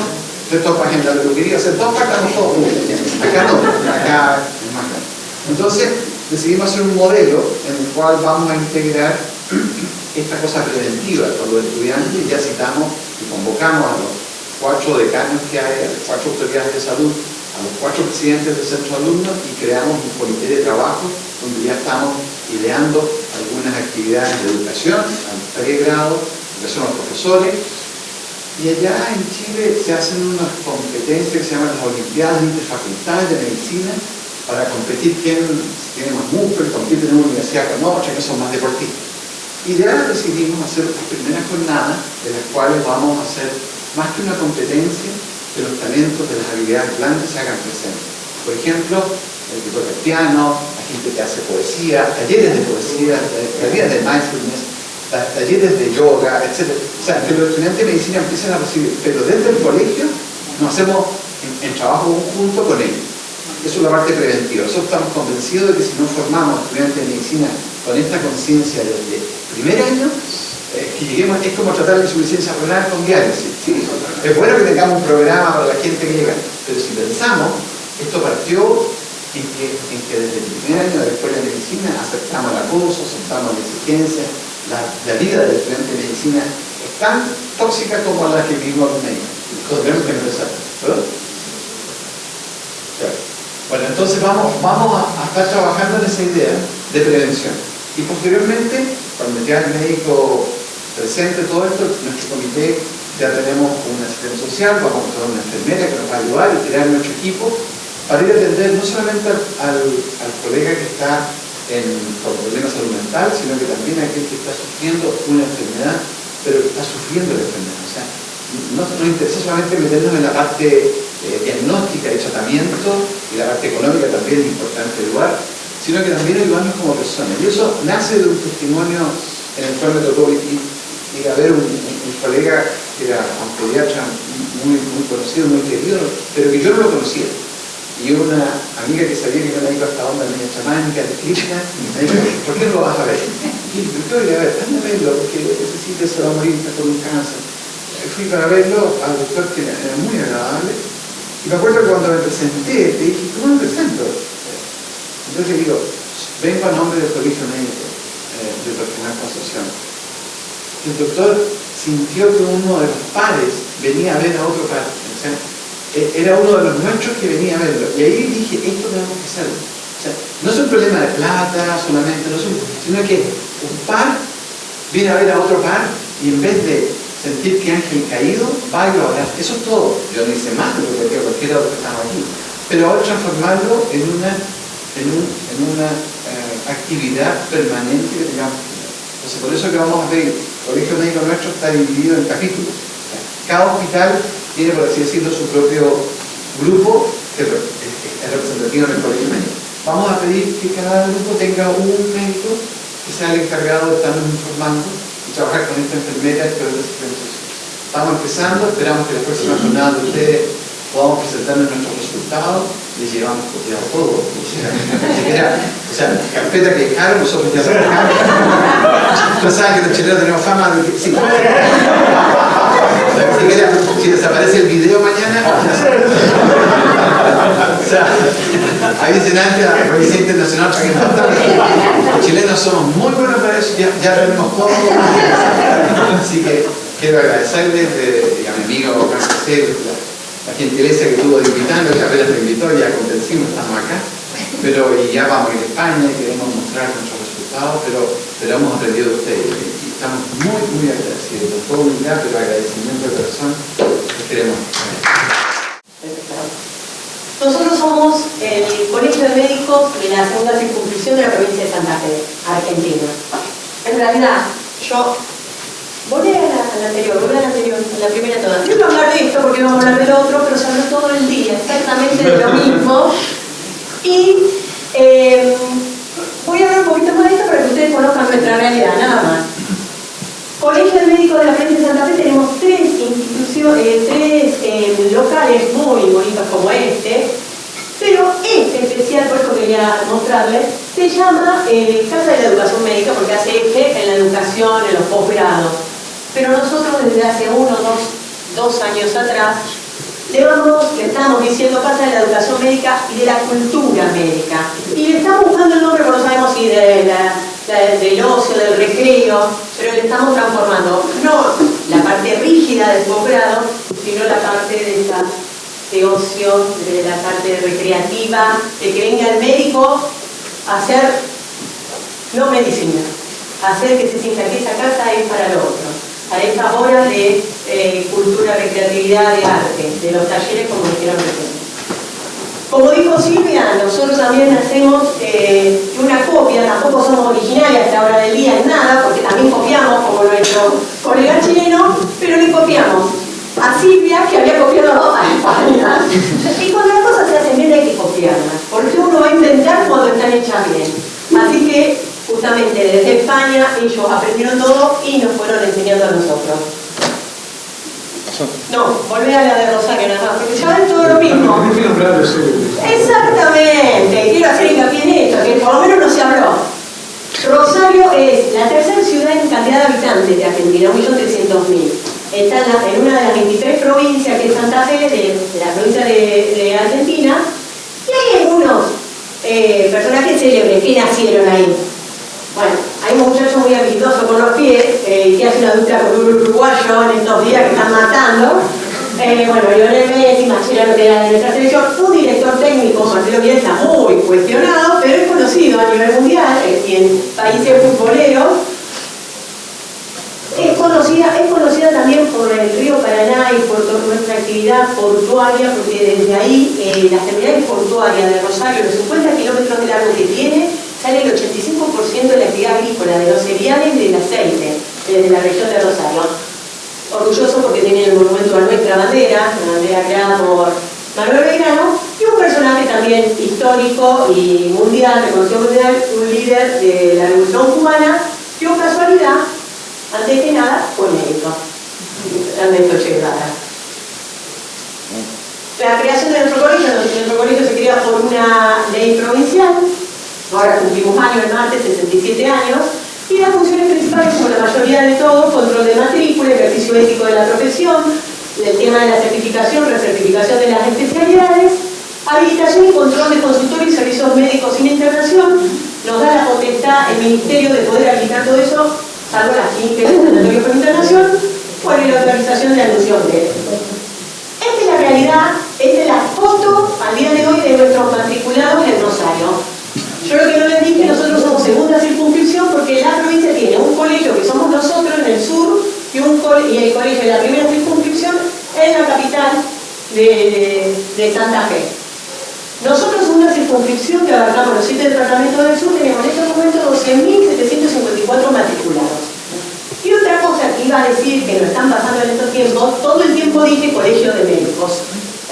te topas en la peluquería, todos estamos todos juntos. Acá no, acá es más grande. Entonces, decidimos hacer un modelo en el cual vamos a integrar esta cosa preventiva con los estudiantes. Ya citamos y convocamos a los 4 decanos que hay, a las 4 autoridades de salud, a los 4 presidentes del centro de alumnos, y creamos un comité de trabajo donde ya estamos ideando algunas actividades de educación al pregrado, que son los profesores. Y allá en Chile se hacen unas competencias que se llaman las Olimpiadas Interfacultades de Medicina, para competir quién tiene más músculo, compite en una universidad con otra, que son más deportistas. Y ya decidimos hacer las primeras jornadas, de las cuales vamos a hacer más que una competencia, que los talentos de las habilidades blandas se hagan presentes. Por ejemplo, el que toca el piano, la gente que hace poesía, talleres de poesía, talleres de mindfulness, talleres de yoga, etc. O sea, que los estudiantes de medicina empiecen a recibir, pero desde el colegio nos hacemos en trabajo conjunto con ellos. Eso es la parte preventiva. Nosotros estamos convencidos de que si no formamos estudiantes de medicina con esta conciencia desde el primer año, que lleguemos, es como tratar la insuficiencia renal con diálisis. ¿Sí? Es bueno que tengamos un programa para la gente que llega, pero si pensamos, esto partió en que desde el primer año de la escuela de medicina aceptamos el acoso, aceptamos la exigencia, la vida del estudiante de medicina es tan tóxica como la que vivimos los médicos. Tenemos que empezar, ¿verdad? Bueno, entonces vamos a estar trabajando en esa idea de prevención. Y posteriormente, cuando ya el médico presente todo esto, nuestro comité ya tenemos un asistente social, vamos a tener una enfermera que nos va a ayudar y crear nuestro equipo para ir a atender no solamente al colega que está con problemas de salud mental, sino que también a aquel que está sufriendo una enfermedad, pero que está sufriendo la enfermedad. O sea, no nos interesa solamente meternos en la parte diagnóstica y tratamiento, y la parte económica también es importante ayudar, sino que también ayudarnos como personas. Y eso nace de un testimonio en el cual me tocó ir a ver un colega que era un pediatra muy conocido, muy querido, pero que yo no lo conocía. Y una amiga que sabía que yo me iba a esta onda media chamánica, de Krishna, me dijo, ¿por qué no lo vas a ver? Y yo quiero ir a ver, anda a verlo, porque necesita, se va a morir, está con un cáncer. Fui para verlo al doctor, que era muy agradable, y me acuerdo que cuando me presenté, le dije, ¿cómo me presento? Entonces le digo, vengo a nombre del colegio médico, del personal Concepción. El doctor sintió que uno de los pares venía a ver a otro par. O sea, era uno de los nuestros que venía a verlo. Y ahí dije, esto tenemos que hacerlo. O sea, no es un problema de plata solamente, sino que un par viene a ver a otro par y en vez de sentir que ángel caído, va y lo abraza. Eso es todo. Yo no hice más de lo que cualquiera de los que estaba aquí. Pero ahora transformarlo en una actividad permanente que tengamos. Entonces, por eso que vamos a ver, el colegio médico nuestro está dividido en capítulos. Cada hospital tiene, por así decirlo, su propio grupo que es representativo del colegio médico. Vamos a pedir que cada grupo tenga un médico que sea el encargado de estarnos informando y trabajar con esta enfermera y con esta asistencia. Estamos empezando, esperamos que la próxima jornada de ustedes podamos presentarles nuestros resultados. Les llevamos copiado todo. O sea, carpeta que dejaron, nosotros ya sacamos. Ustedes saben que los chilenos tenemos fama de que sí. Si desaparece el video mañana, o sea, ahí dicen antes la Policía Internacional para que nos los chilenos somos muy buenos para eso, ya tenemos todo. Así que quiero agradecerles a mi amigo Juan José la gentileza que tuvo de invitarnos, que apenas me invitó, ya convencimos, estamos acá, pero y ya vamos a ir a España y queremos mostrar nuestros resultados, pero hemos aprendido de ustedes y estamos muy agradecidos, con toda humildad, pero agradecimiento de corazón que queremos. Nosotros somos el Colegio de Médicos de la segunda circunscripción de la provincia de Santa Fe, Argentina. En realidad, yo volví a la anterior, a la primera toda. No iba a hablar de esto porque vamos a hablar del otro, pero se habló todo el día exactamente de lo mismo. Y voy a hablar un poquito más de esto para que ustedes conozcan nuestra realidad, nada más. Colegio de Médicos de la provincia de Santa Fe tenemos tres instituciones, tres locales muy bonitos como este, pero este especial, por eso quería mostrarles, se llama Casa de la Educación Médica porque hace eje en la educación, en los posgrados. Pero nosotros desde hace dos años atrás le estamos diciendo Casa de la Educación Médica y de la Cultura Médica. Y le estamos buscando el nombre, porque no sabemos si del ocio, del recreo, pero le estamos transformando no la parte rígida del posgrado, sino la parte de ocio, de la parte recreativa, de que venga el médico a hacer, no medicina, a hacer que se sienta que esa casa es para lo otro, para estas horas de cultura, recreatividad, de arte, de los talleres como dijeron recién. Como dijo Silvia, nosotros también hacemos una copia, tampoco somos originales a esta hora del día en nada, porque también copiamos como nuestro colega chileno, pero le copiamos a Silvia, que había copiado a España. Y cuando las cosas se hacen bien hay que copiarlas, porque uno va a inventar cuando están hechas bien. Así que, justamente desde España, ellos aprendieron todo y nos fueron enseñando a nosotros. No, volvé a la de Rosario nada más, porque ya ven todo lo mismo. Exactamente, quiero hacer hincapié en esto, que por lo menos no se habló. Rosario Rosario es la tercera ciudad en cantidad de habitantes de Argentina, 1.300.000. Está en una de las 23 provincias, que es Santa Fe, de la provincia de Argentina, y hay algunos personajes célebres que nacieron ahí. Bueno, hay un muchacho muy habilidoso con los pies, que hace una dupla con un uruguayo en estos días que están matando. Bueno, Lionel Messi, Mascherano, que era de nuestra selección, un director técnico, Marcelo Bielsa, muy cuestionado, pero es conocido a nivel mundial y en países futboleros. Es conocida también por el río Paraná y por nuestra actividad portuaria, porque desde ahí las terminales portuarias de Rosario, los 50 kilómetros de largo que tiene, sale el 85% de la actividad agrícola, de los cereales y del aceite, desde la región de Rosario. Orgulloso porque tiene el monumento a nuestra bandera, la bandera creada por Manuel Belgrano, y un personaje también histórico y mundial, reconocido mundial, un líder de la Revolución Cubana, que por casualidad, antes que nada, fue médico, Ernesto Che Guevara. La creación de nuestro colegio se crea por una ley provincial, ahora cumplimos años el martes, 67 años, y las funciones principales, como la mayoría de todos, control de matrícula, ejercicio ético de la profesión, el tema de la certificación, recertificación de las especialidades, habilitación y control de consultorios y servicios médicos sin internación. Nos da la potestad el Ministerio de poder habilitar todo eso, salvo las clínicas de sanatorio por internación, por la autorización de admisión de él. Esta es la realidad, esta es la foto al día de hoy de nuestros matriculados en Rosario. Yo lo que no les dije, nosotros somos segunda circunscripción porque la provincia tiene un colegio que somos nosotros en el sur y el colegio de la primera circunscripción en la capital de Santa Fe. Nosotros en una circunscripción que abarcamos los 7 departamentos del sur tenemos en este momento 12.754 matriculados. Y otra cosa que iba a decir que nos están pasando en estos tiempos, todo el tiempo dije colegio de médicos.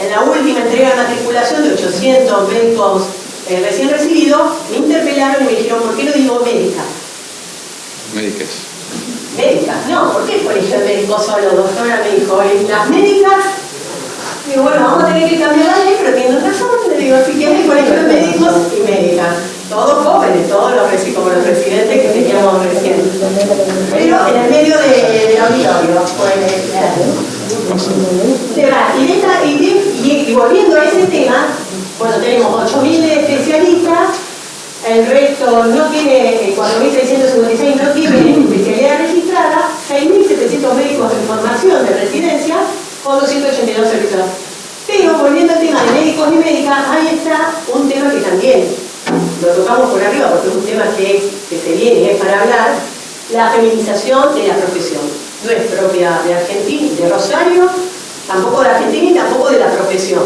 En la última entrega de matriculación de 800 médicos recién recibidos, me interpelaron y me dijeron, ¿por qué no digo médica? Médicas. Médicas, no, ¿por qué colegio de médicos solo? Doctora me dijo, las médicas. Digo, bueno, vamos a tener que cambiar la ley, pero tienen razón. Le digo, si quieren colegio de médicos y médicas. Todos jóvenes, todos como los residentes que teníamos recién. Pero en el medio del auditorio. Y volviendo a ese tema, bueno, tenemos 8.000 especialistas, el resto no tiene, 4.656 no tiene especialidad registrada, 6.700 médicos de formación de residencia, con 282 servicios. Pero volviendo al tema de médicos y médicas, ahí está un tema que también lo tocamos por arriba porque es un tema que se viene, es para hablar, la feminización de la profesión. No es propia de Argentina, de Rosario, tampoco de Argentina y tampoco de la profesión.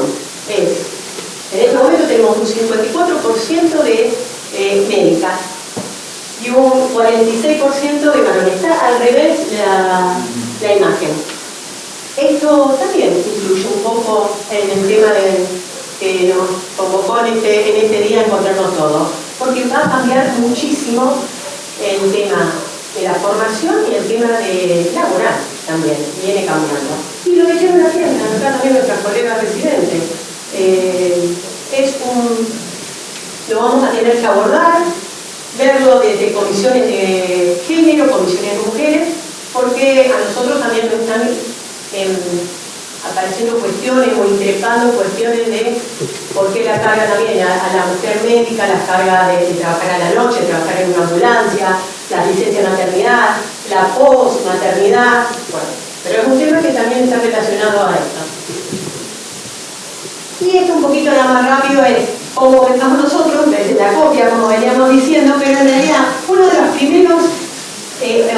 En este momento tenemos un 54% de médicas y un 46% de varones. Está al revés la imagen. Esto también influye un poco en el tema que nos convocó en este día a encontrarnos todos, porque va a cambiar muchísimo el tema de la formación y el tema de laboral también, viene cambiando. Y lo dijeron aquí, acá también nuestras colegas residentes. Lo vamos a tener que abordar, verlo desde comisiones de género, comisiones de mujeres, porque a nosotros también nos están apareciendo cuestiones o increpando cuestiones de por qué la carga también a la mujer médica, la carga de trabajar a la noche, trabajar en una ambulancia, la licencia de maternidad, la post-maternidad, bueno, pero es un tema que también está relacionado a esto. Y esto un poquito nada más rápido es cómo pensamos nosotros, desde la copia, como veníamos diciendo, pero en realidad uno de los primeros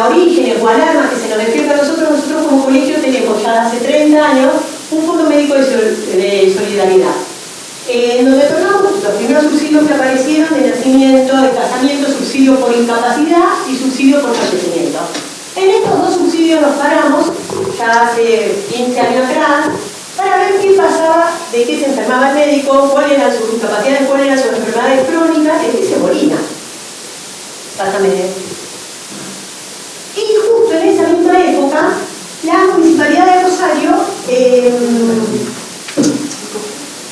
orígenes o alarmas que se nos despierta a nosotros como colegio tenemos ya hace 30 años un fondo médico de solidaridad. Donde otorgamos los primeros subsidios que aparecieron de nacimiento, de casamiento, subsidio por incapacidad y subsidio por fallecimiento. En estos dos subsidios nos paramos, ya hace 15 años atrás, para ver qué pasaba, de qué se enfermaba el médico, cuáles eran sus incapacidades, cuáles eran sus enfermedades crónicas, de qué se moría. Pásame. Y justo en esa misma época, la Municipalidad de Rosario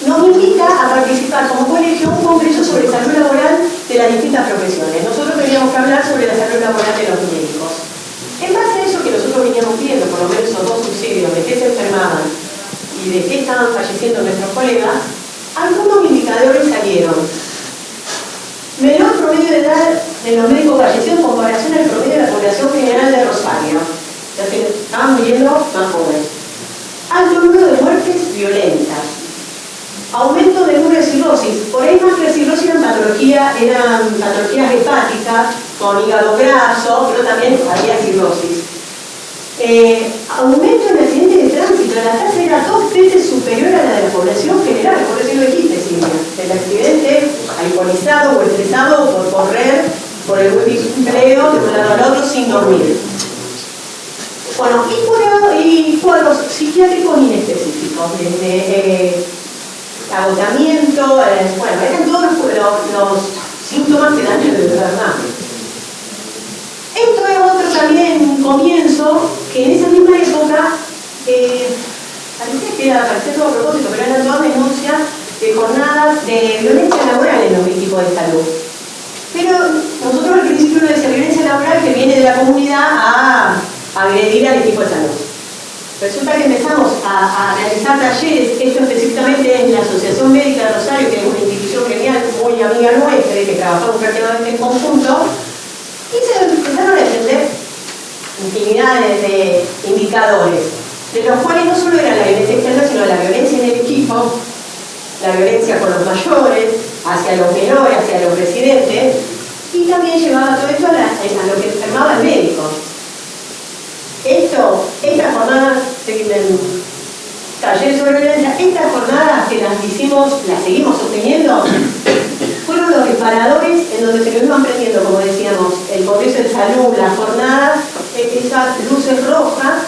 nos invita a participar como colegio en un congreso sobre salud laboral de las distintas profesiones. Nosotros teníamos que hablar sobre la salud laboral de los médicos. En base a eso que nosotros veníamos viendo, por lo menos esos dos subsidios, de qué se enfermaban y de qué estaban falleciendo nuestros colegas, algunos indicadores salieron. Menor promedio de edad de los médicos fallecidos en comparación al promedio de la población general de Rosario. Ya que estaban muriendo más jóvenes. Alto número de muertes violentas. Aumento de número de cirrosis. Por ahí más que la cirrosis eran patologías hepáticas, con hígado graso, pero también había cirrosis. Aumento en accidentes de tránsito. La tasa era 2 veces superior a la de la población general. Por eso lo dijiste, Silvia. El accidente alcoholizado o estresado por correr por el empleo de un lado al otro sin dormir. Bueno, y cuadros psiquiátricos inespecíficos, desde agotamiento, bueno, eran todos los síntomas que dan el enfermedad. Esto es otro también comienzo, que en esa misma época, parecía que parecía todo a propósito, pero eran todas denuncias de jornadas de violencia laboral en los equipos de salud. Pero nosotros al principio de esa violencia laboral que viene de la comunidad a agredir al equipo de salud. Resulta que empezamos a realizar talleres, esto específicamente en la Asociación Médica de Rosario, que es una institución genial, muy amiga nuestra, y que trabajamos prácticamente en conjunto, y se empezaron a defender infinidades de indicadores, de los cuales no solo era la violencia externa, sino la violencia en el equipo, la violencia con los mayores, hacia los menores, hacia los residentes, y también llevaba todo esto a lo que enfermaba el médico. Estas jornadas, talleres sobre violencia, estas jornadas que las seguimos sosteniendo, fueron los disparadores en donde se nos iban prendiendo, como decíamos, el Congreso de Salud, las jornadas, esas luces rojas,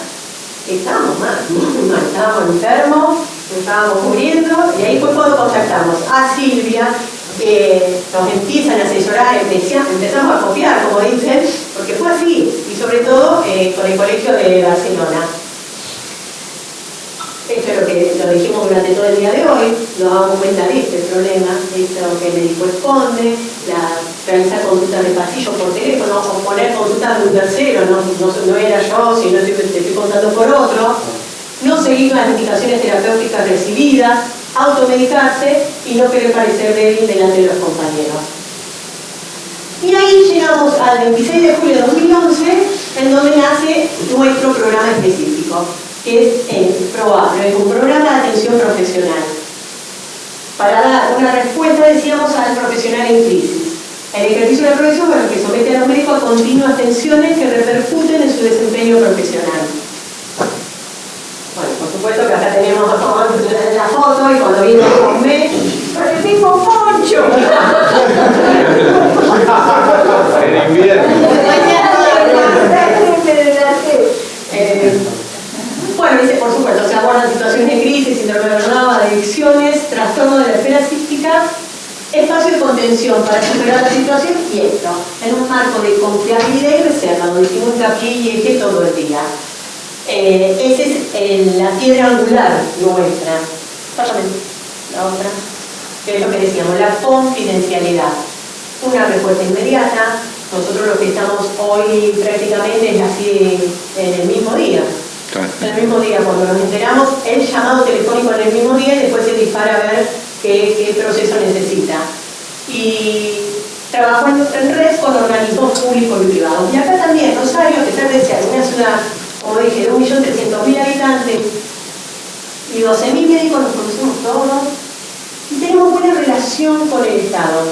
estábamos mal, muy mal, estábamos enfermos, estábamos muriendo, y ahí fue cuando contactamos a Silvia, nos empiezan a asesorar, empezamos a copiar, como dicen, porque fue así, y sobre todo con el Colegio de Barcelona. Esto es lo dijimos durante todo el día de hoy, nos damos cuenta de este problema, esto que el médico esconde, realizar consultas de pasillo por teléfono, o poner consultas de un tercero, no era yo, sino te estoy contando por otro, no seguir las indicaciones terapéuticas recibidas, automedicarse y no querer parecer débil delante de los compañeros. Y ahí llegamos al 26 de julio de 2011, en donde nace nuestro programa específico, que es PROAPRO, es un programa de atención profesional. Para dar una respuesta, decíamos, al profesional en crisis. El ejercicio de la profesión, bueno, que somete a los médicos a continuas tensiones que repercuten en su desempeño profesional. Bueno, por supuesto que acá tenemos la foto y cuando vino con me, ¡pero el tipo Poncho! En invierno. Bueno, dice, por supuesto, se abordan situaciones de crisis, síndrome de burnout, adicciones, trastorno de la esfera psíquica, espacio de contención para superar la situación y esto, en un marco de confiabilidad y reserva, donde hicimos hincapié y eje todo el día. Esa es la piedra angular nuestra. La otra, que es lo que decíamos, la confidencialidad. Una respuesta inmediata. Nosotros lo que estamos hoy prácticamente es así en el mismo día. En el mismo día, cuando nos enteramos, el llamado telefónico en el mismo día y después se dispara a ver qué proceso necesita. Y trabajo en red con organismos públicos y privados. Y acá también, Rosario, a pesar de ser una ciudad, como dije, de 1.300.000 habitantes y 12.000 médicos, nos conocemos todos y tenemos buena relación con el Estado,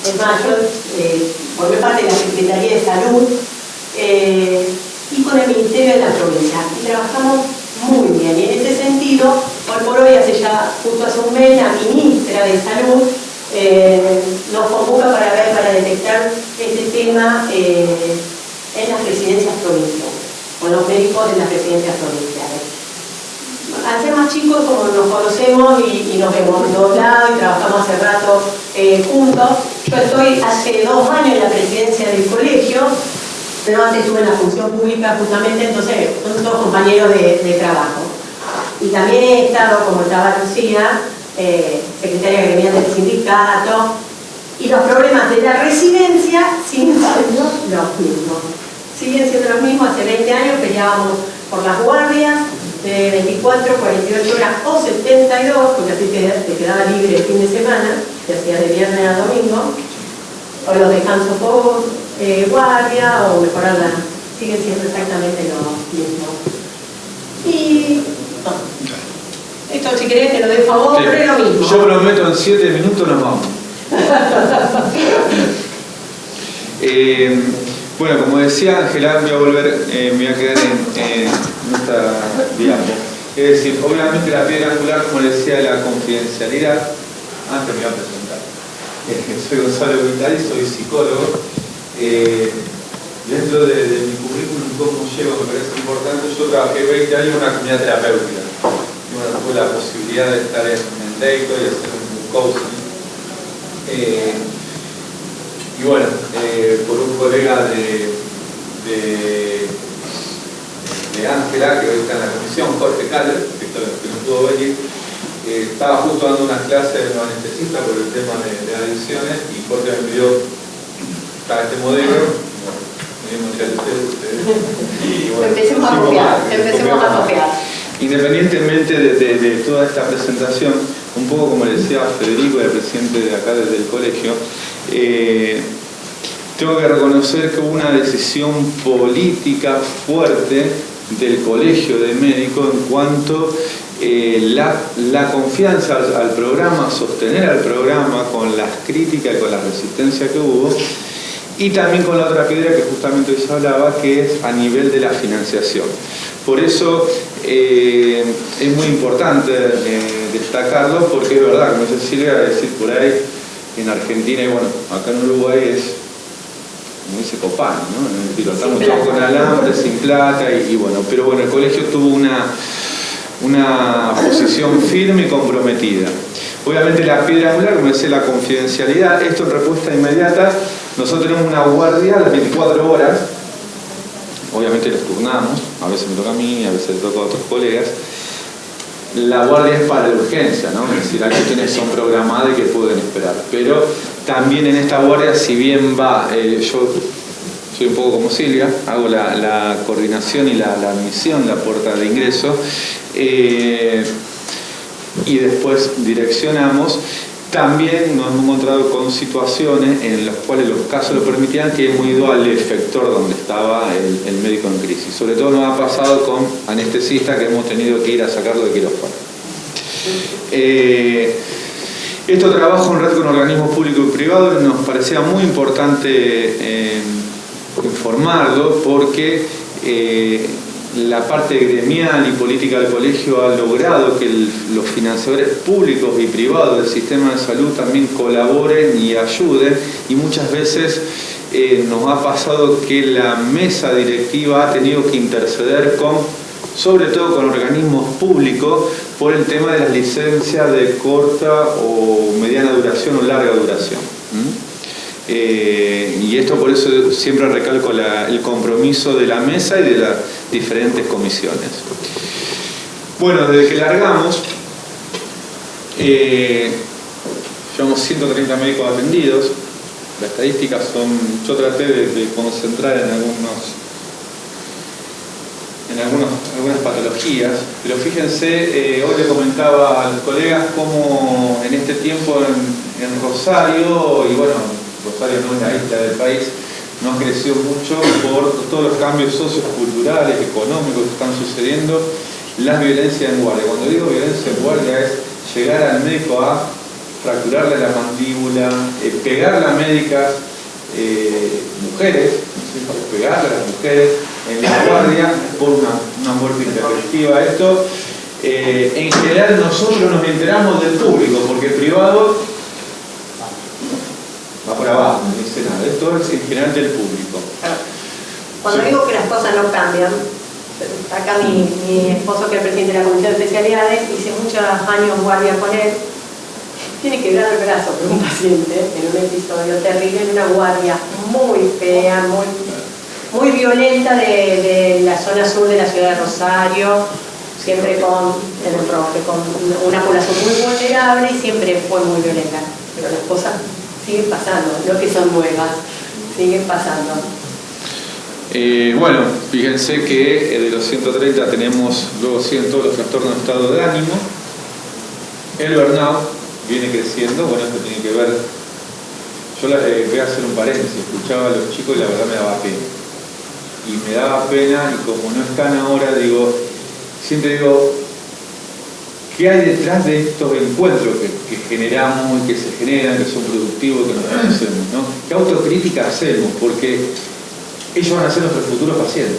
es más, yo formé parte de la Secretaría de Salud y con el Ministerio de la Provincia y trabajamos muy bien, y en ese sentido, hoy por hoy, justo hace un mes, la ministra de Salud nos convoca para detectar este tema en las residencias provinciales, con los médicos de las residencias provinciales. Al ser más chicos, como nos conocemos y nos hemos en todos lados y trabajamos hace rato juntos, yo estoy hace 2 años en la presidencia del colegio, pero antes estuve en la función pública justamente, entonces son 2 compañeros de trabajo. Y también he estado, como estaba Lucía, secretaria gremial del sindicato, Y los problemas de la residencia siguen siendo los mismos. Siguen siendo los mismos. Hace 20 años peleábamos por las guardias de 24, 48 horas o 72, porque así te quedaba libre el fin de semana, te hacías de viernes a domingo, o los descansos por guardia, o mejorarla. Siguen siendo exactamente lo mismo. Y esto, si querés, te lo dejo a vos, pero es lo mismo. Yo prometo en 7 minutos nos vamos. Bueno, como decía Ángela, voy a volver, me voy a quedar en esta diapo. Es decir, obviamente la piedra angular, como decía, la confidencialidad. Antes me voy a presentar. Soy Gonzalo Vitali, soy psicólogo. Dentro de mi currículum, cómo llevo, me parece importante, yo trabajé 20 años en una comunidad terapéutica. Y bueno, tuve la posibilidad de estar en Dayton y hacer un coaching. Y bueno, por un colega de Ángela, que hoy está en la comisión, Jorge Calle, que no pudo venir, estaba justo dando unas clases de anestesista por el tema de adicciones, y Jorge me pidió para este modelo. Empecemos a copiar. Independientemente de toda esta presentación, un poco como le decía Federico, el presidente de acá desde el colegio, tengo que reconocer que hubo una decisión política fuerte del colegio de médicos en cuanto la confianza al programa, sostener al programa con las críticas y con la resistencia que hubo, y también con la otra piedra que justamente hoy se hablaba, que es a nivel de la financiación. Por eso es muy importante destacarlo, porque es verdad, como dice Silvia, decir por ahí en Argentina y bueno, acá en Uruguay es, como dice Copán, ¿no? Es decir, estamos todos con alambre, sin plata y bueno, pero bueno, el colegio tuvo una posición firme y comprometida. Obviamente la piedra angular, como decía, la confidencialidad. Esto en respuesta inmediata. Nosotros tenemos una guardia a las 24 horas. Obviamente los turnamos. A veces me toca a mí, a veces le toca a otros colegas. La guardia es para la urgencia, ¿no? Es decir, hay cuestiones que son programadas y que pueden esperar. Pero también en esta guardia, si bien va, yo soy un poco como Silvia, hago la coordinación y la admisión, la puerta de ingreso. Y después direccionamos. También nos hemos encontrado con situaciones en las cuales los casos lo permitían, que hemos ido al efector donde estaba el médico en crisis. Sobre todo nos ha pasado con anestesistas que hemos tenido que ir a sacarlo de quirófano. Esto trabajo en red con organismos públicos y privados. Nos parecía muy importante informarlo porque la parte gremial y política del colegio ha logrado que los financiadores públicos y privados del sistema de salud también colaboren y ayuden, y muchas veces nos ha pasado que la mesa directiva ha tenido que interceder sobre todo con organismos públicos por el tema de las licencias de corta o mediana duración o larga duración. Y esto por eso siempre recalco el compromiso de la mesa y de las diferentes comisiones. Bueno, desde que largamos, llevamos 130 médicos atendidos. Las estadísticas son, yo traté de concentrar en algunas patologías, pero fíjense, hoy le comentaba a los colegas cómo en este tiempo en Rosario, y bueno, Rosario no es la isla del país, no ha crecido mucho por todos los cambios socioculturales, económicos que están sucediendo, las violencias en guardia. Cuando digo violencia en guardia es llegar al médico a fracturarle la mandíbula, pegarle a médicas mujeres, pegarle a las mujeres en la guardia por una muerte intempestiva. Esto, en general nosotros nos enteramos del público, porque el privado va por abajo, no dice nada. Esto es en general del público. Cuando digo que las cosas no cambian, acá mi esposo, que es el presidente de la Comisión de Especialidades, hice muchos años guardia con él, tiene quebrado el brazo por un paciente en un episodio terrible, en una guardia muy fea, muy violenta de la zona sur de la ciudad de Rosario, siempre con una población muy vulnerable y siempre fue muy violenta. Pero las cosas siguen pasando, no que son nuevas, siguen pasando. Bueno, fíjense que de los 130 tenemos luego 100 todos los trastornos de estado de ánimo. El burnout viene creciendo, bueno, esto tiene que ver. Yo voy a hacer un paréntesis, escuchaba a los chicos y la verdad me daba pena. Y me daba pena, y como no están ahora, siempre digo, ¿qué hay detrás de estos encuentros que generamos y que se generan, que son productivos, que nos conocemos, ¿no? ¿Qué autocrítica hacemos? Porque ellos van a ser nuestros futuros pacientes.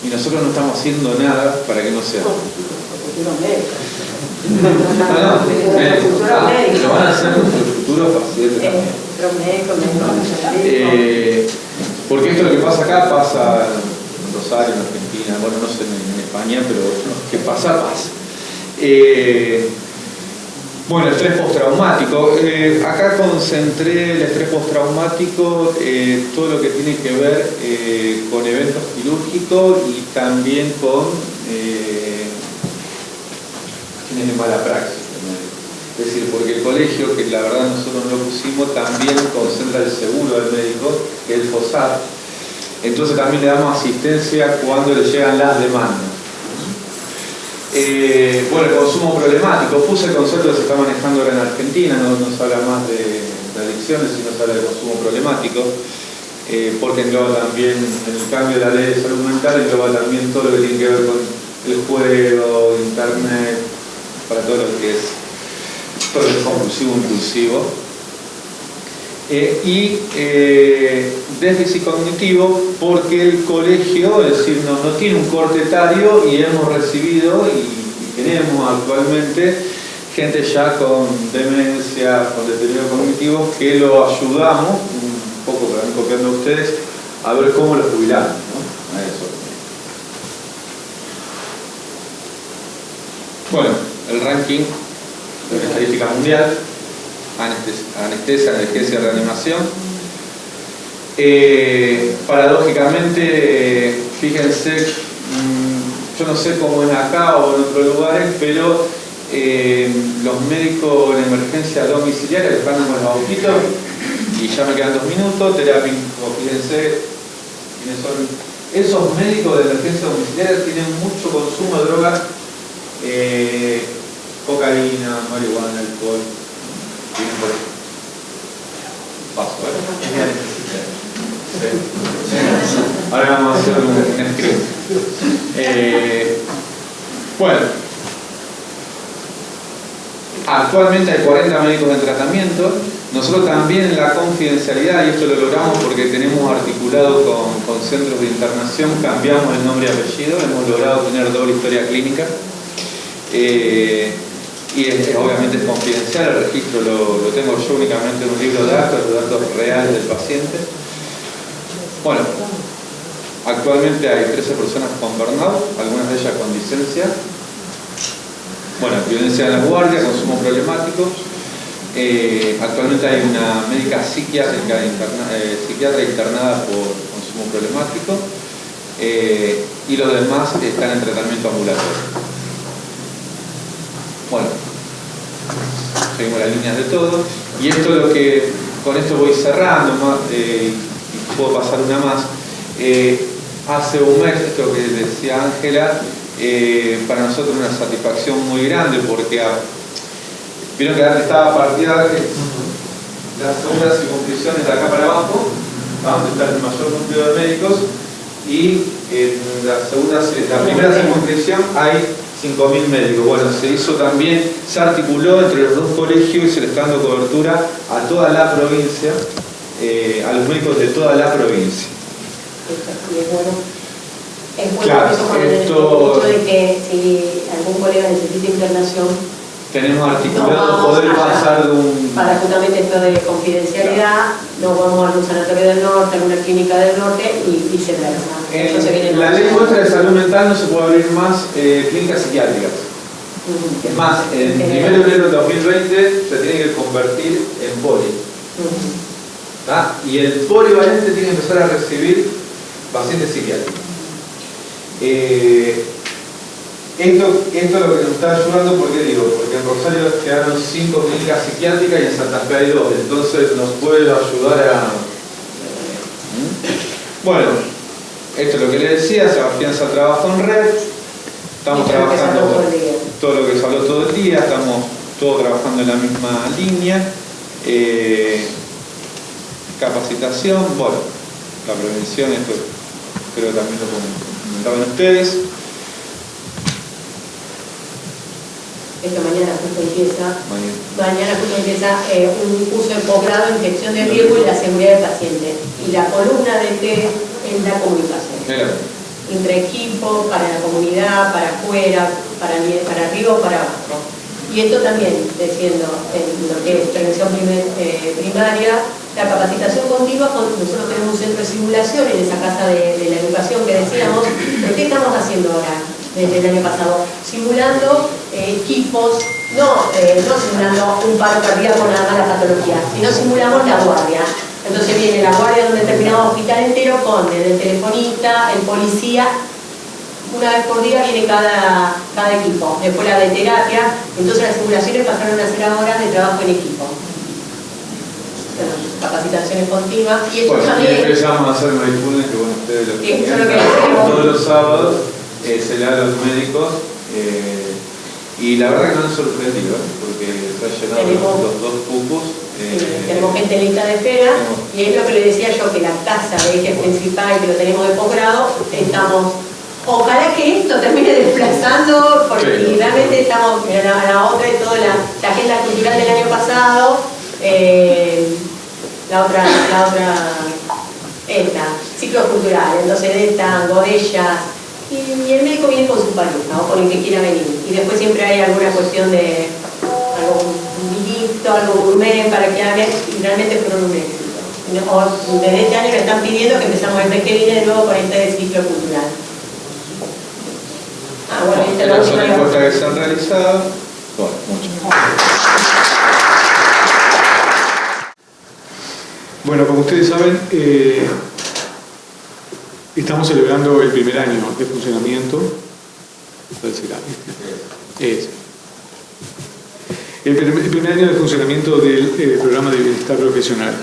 Y nosotros no estamos haciendo nada para que no sean. Pero van a ser nuestros futuros pacientes también. Porque esto lo que pasa acá pasa en Rosario, en Argentina, bueno, no sé en España, pero que pasa. Bueno, el estrés postraumático. Acá concentré el estrés postraumático, todo lo que tiene que ver con eventos quirúrgicos y también con cuestiones de mala praxis. Es decir, porque el colegio, que la verdad nosotros no lo pusimos, también concentra el seguro del médico, que es el FOSAT. Entonces también le damos asistencia cuando le llegan las demandas. Bueno, el consumo problemático. Puse el concepto que se está manejando ahora en Argentina, no se habla más de adicciones, sino se habla de consumo problemático, porque engloba también, en el cambio de la ley de salud mental, engloba también todo lo que tiene que ver con el juego, internet, para todo lo que es compulsivo, impulsivo. Déficit cognitivo, porque el colegio, es decir, no tiene un corte etario y hemos recibido y tenemos actualmente gente ya con demencia, con deterioro cognitivo, que lo ayudamos, un poco para ir copiando a ustedes, a ver cómo lo jubilamos, ¿no? A eso. Bueno, el ranking de la estadística mundial, anestesia, analgesia, reanimación. Paradójicamente, fíjense, yo no sé cómo es acá o en otros lugares, pero los médicos en emergencia domiciliaria les van con los autitos y ya me quedan 2 minutos, terapia, fíjense, ¿quiénes son? Esos médicos de emergencia domiciliaria tienen mucho consumo de drogas, cocaína, marihuana, alcohol. Paso, ahora vamos a hacer un script. Bueno, actualmente hay 40 médicos en tratamiento. Nosotros también en la confidencialidad, y esto lo logramos porque tenemos articulado con centros de internación, cambiamos el nombre y apellido, hemos logrado tener doble historia clínica. Y obviamente es confidencial, el registro lo tengo yo únicamente en un libro de datos, los datos reales del paciente. Bueno, actualmente hay 13 personas con burnout, algunas de ellas con licencia. Bueno, violencia en la guardia, consumo problemático. Actualmente hay una médica psiquiátrica internada por consumo problemático. Y los demás están en tratamiento ambulatorio. Bueno, seguimos las líneas de todo. Y esto es lo que, con esto voy cerrando, y puedo pasar una más. Hace un mes, esto que decía Ángela, para nosotros una satisfacción muy grande, porque vieron que antes estaba partida las segundas circunscripciones de acá para abajo, donde está el mayor número de médicos, y en la primera circunscripción hay 5.000 médicos. Bueno, se hizo también, se articuló entre los dos colegios y se le está dando cobertura a toda la provincia, a los médicos de toda la provincia. Es bueno claro, eso con el hecho de que si algún colega necesita internación, tenemos articulado poder pasar de un... Para justamente esto de confidencialidad, nos vamos a un sanatorio del norte, a una clínica del norte y viceversa. La ley nuestra de salud mental no se puede abrir más clínicas psiquiátricas. Es más, el 1 de enero de 2020 se tiene que convertir en poli. Y el polivalente tiene que empezar a recibir pacientes psiquiátricos. Esto es lo que nos está ayudando, ¿por qué digo? Porque en Rosario quedaron 5 clínicas psiquiátricas y en Santa Fe hay 2, entonces nos puede ayudar a... Bueno, esto es lo que le decía, se afianza el trabajo en red, estamos trabajando todo lo que se habló todo el día, estamos todos trabajando en la misma línea, capacitación, bueno, la prevención, esto creo que también lo comentaban ustedes. Esta mañana justo empieza un curso de posgrado en gestión de riesgo y la seguridad del paciente. Y la columna de test es la comunicación. Entre equipo, para la comunidad, para afuera, para arriba o para abajo. Y esto también, diciendo, en lo que es prevención primaria, la capacitación continua, nosotros tenemos un centro de simulación en esa casa de la educación que decíamos, pero ¿qué estamos haciendo ahora? Desde el año pasado, simulando equipos, no simulando un paro cardíaco nada más la patología, sino simulamos la guardia. Entonces viene la guardia de un determinado hospital entero con el telefonista, el policía, una vez por día viene cada equipo. Después la de terapia, entonces las simulaciones pasaron a ser ahora de trabajo en equipo. Capacitaciones continuas y esto también... Y empezamos a hacer mindfulness, que bueno, ustedes lo que todos los sábados. Se le da a los médicos y la verdad que nos han sorprendido porque se han llenado los 2 cupos. Tenemos gente en lista de espera y es lo que le decía yo, que la casa de eje principal que lo tenemos de posgrado, estamos, ojalá que esto termine desplazando, porque realmente estamos a la otra y toda la agenda cultural del año pasado, la otra ciclo cultural, entonces de tango, de jazz. Y el médico viene con su pareja o con el que quiera venir. Y después siempre hay alguna cuestión de algo vinito, algo gourmet para que hagan, y realmente fueron un éxito. O desde este año me están pidiendo que empezamos el mes que viene de nuevo con este ciclo cultural. Bueno, esta es la última encuesta que se han realizado. Bueno, mucho. Bueno, como ustedes saben, estamos celebrando el primer año de funcionamiento. ¿Cuál será? El primer año de funcionamiento del programa de bienestar profesional.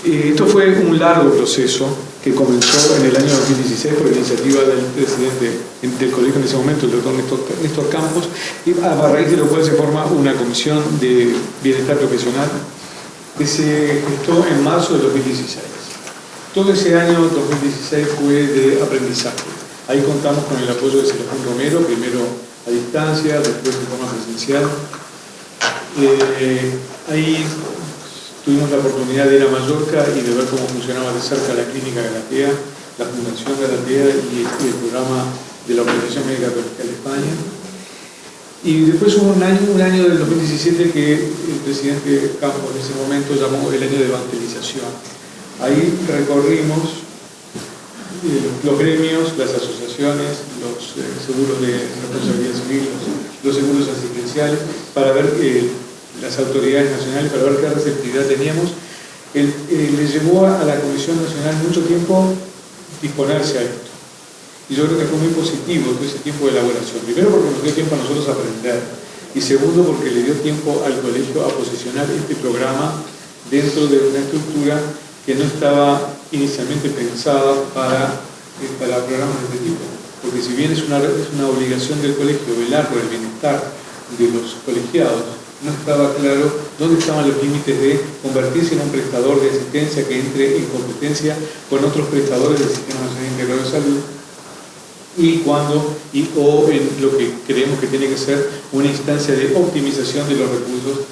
Esto fue un largo proceso que comenzó en el año 2016 por iniciativa del presidente del colegio en ese momento, el doctor Néstor Campos, y a raíz de lo cual se forma una comisión de bienestar profesional que se gestó en marzo de 2016. Todo ese año 2016 fue de aprendizaje. Ahí contamos con el apoyo de Serafín Romero, primero a distancia, después de forma presencial. Ahí tuvimos la oportunidad de ir a Mallorca y de ver cómo funcionaba de cerca la clínica Galatea, la Fundación Galatea y el programa de la Organización Médica Colegial de España. Y después hubo un año del 2017 que el presidente Campos en ese momento llamó el año de evangelización. Ahí recorrimos los gremios, las asociaciones, los seguros de responsabilidad civil, los seguros asistenciales, para ver las autoridades nacionales, para ver qué receptividad teníamos. Les llevó a la Comisión Nacional mucho tiempo disponerse a esto. Y yo creo que fue muy positivo todo ese tiempo de elaboración. Primero porque nos dio tiempo a nosotros a aprender. Y segundo porque le dio tiempo al colegio a posicionar este programa dentro de una estructura que no estaba inicialmente pensada para programas de este tipo. Porque si bien es una obligación del colegio velar por el bienestar de los colegiados, no estaba claro dónde estaban los límites de convertirse en un prestador de asistencia que entre en competencia con otros prestadores del Sistema Nacional Integrado de Salud o en lo que creemos que tiene que ser una instancia de optimización de los recursos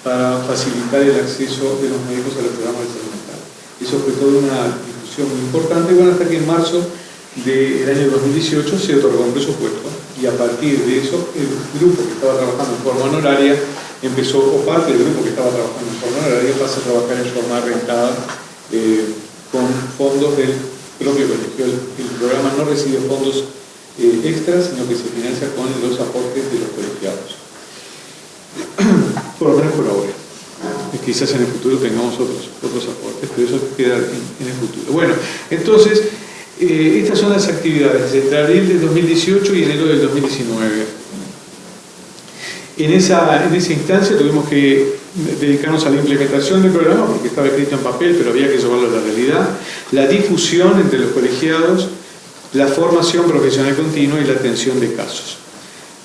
para facilitar el acceso de los médicos a los programas de salud mental. Eso fue toda una discusión muy importante, bueno, hasta que en marzo del año 2018 se otorgó un presupuesto y a partir de eso el grupo que estaba trabajando en forma honoraria empezó, o parte del grupo que estaba trabajando en forma honoraria pasa a trabajar en forma rentada con fondos del propio colegio. El programa no recibe fondos extras, sino que se financia con los aportes de los colegiados. Por lo menos por ahora. Quizás en el futuro tengamos otros aportes, pero eso queda en el futuro. Bueno, entonces, estas son las actividades entre abril del 2018 y enero del 2019. En esa instancia tuvimos que dedicarnos a la implementación del programa, porque estaba escrito en papel, pero había que llevarlo a la realidad, la difusión entre los colegiados, la formación profesional continua y la atención de casos.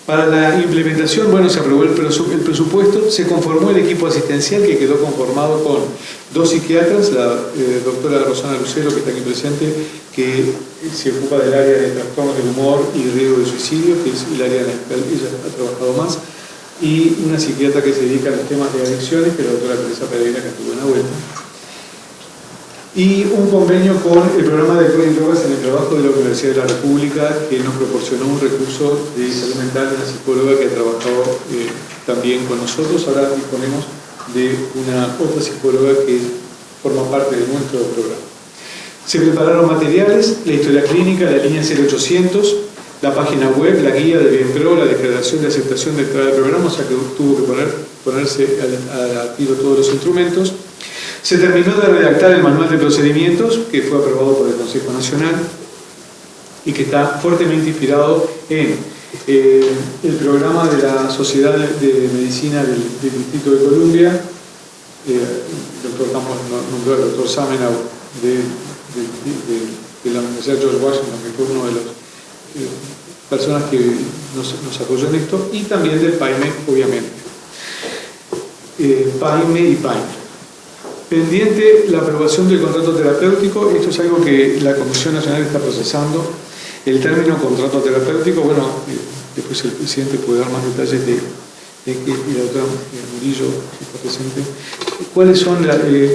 Para la implementación, bueno, se aprobó el presupuesto, se conformó el equipo asistencial que quedó conformado con 2 psiquiatras, la doctora Rosana Lucero, que está aquí presente, que se ocupa del área de trastornos del humor y riesgo de suicidio, que es el área en la que ella ha trabajado más, y una psiquiatra que se dedica a los temas de adicciones, que es la doctora Teresa Pereira, que estuvo en la vuelta. Y un convenio con el programa de alcohol y drogas en el trabajo de la Universidad de la República, que nos proporcionó un recurso de salud mental de una psicóloga que ha trabajado también con nosotros. Ahora disponemos de una otra psicóloga que forma parte de nuestro programa. Se prepararon materiales, la historia clínica, la línea 0800, la página web, la guía de Bienpro, la declaración de aceptación de entrada del programa, o sea que tuvo que ponerse a tiro todos los instrumentos. Se terminó de redactar el manual de procedimientos, que fue aprobado por el Consejo Nacional y que está fuertemente inspirado en el programa de la Sociedad de Medicina del Distrito de Columbia. El doctor Campos nombró al doctor Samenau de la Universidad George Washington, que fue uno de las personas que nos apoyó en esto, y también del PAIME, obviamente. PAIME y PAIME. Pendiente la aprobación del contrato terapéutico. Esto es algo que la Comisión Nacional está procesando. El término contrato terapéutico, bueno, después el presidente puede dar más detalles y la doctora Murillo, si está presente. ¿Cuáles son,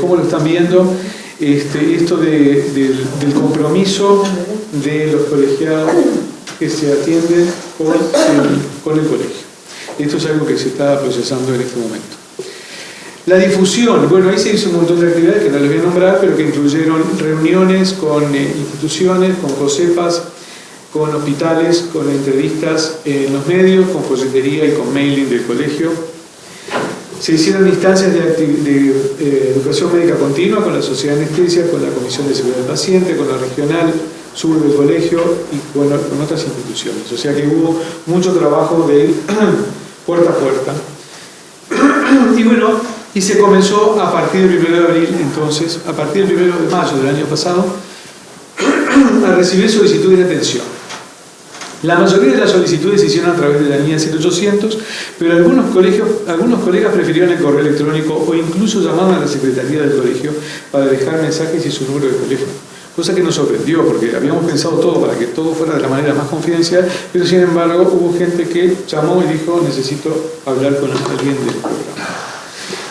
cómo lo están viendo? Esto del compromiso de los colegiados que se atienden con el colegio. Esto es algo que se está procesando en este momento. La difusión, bueno, ahí se hizo un montón de actividades que no les voy a nombrar, pero que incluyeron reuniones con instituciones, con COSEPAS, con hospitales, con entrevistas en los medios, con folletería y con mailing del colegio. Se hicieron instancias de educación médica continua con la Sociedad de Anestesia, con la Comisión de Seguridad del Paciente, con la Regional Sur del Colegio y con otras instituciones. O sea que hubo mucho trabajo de puerta a puerta. Y bueno, y se comenzó a partir del 1 de abril, entonces, a partir del 1 de mayo del año pasado, a recibir solicitudes de atención. La mayoría de las solicitudes se hicieron a través de la línea 0800, pero algunos colegas prefirieron el correo electrónico o incluso llamaban a la secretaría del colegio para dejar mensajes y su número de teléfono. Cosa que nos sorprendió, porque habíamos pensado todo para que todo fuera de la manera más confidencial, pero sin embargo hubo gente que llamó y dijo: necesito hablar con alguien del programa.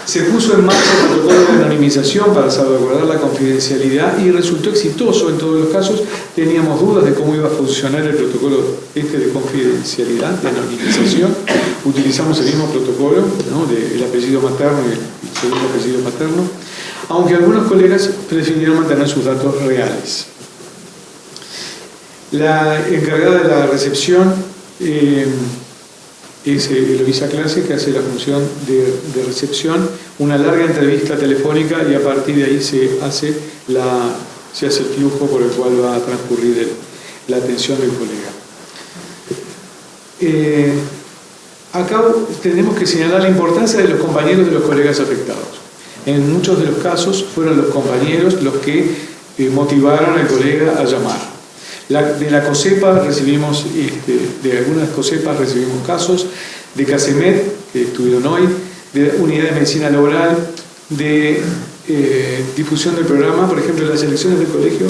Se puso en marcha el protocolo de anonimización para salvaguardar la confidencialidad y resultó exitoso en todos los casos. Teníamos dudas de cómo iba a funcionar el protocolo de confidencialidad, de anonimización. Utilizamos el mismo protocolo, ¿no?, del apellido materno y el segundo apellido materno, aunque algunos colegas prefirieron mantener sus datos reales. La encargada de la recepción es Eloisa Clase, que hace la función de recepción, una larga entrevista telefónica, y a partir de ahí se hace el flujo por el cual va a transcurrir la atención del colega. Acá tenemos que señalar la importancia de los compañeros de los colegas afectados. En muchos de los casos fueron los compañeros los que motivaron al colega a llamar. De la COSEPA recibimos, de algunas COSEPAs recibimos casos, de CASEMED, que estuvieron hoy, de Unidad de Medicina Laboral, de difusión del programa. Por ejemplo, las elecciones del colegio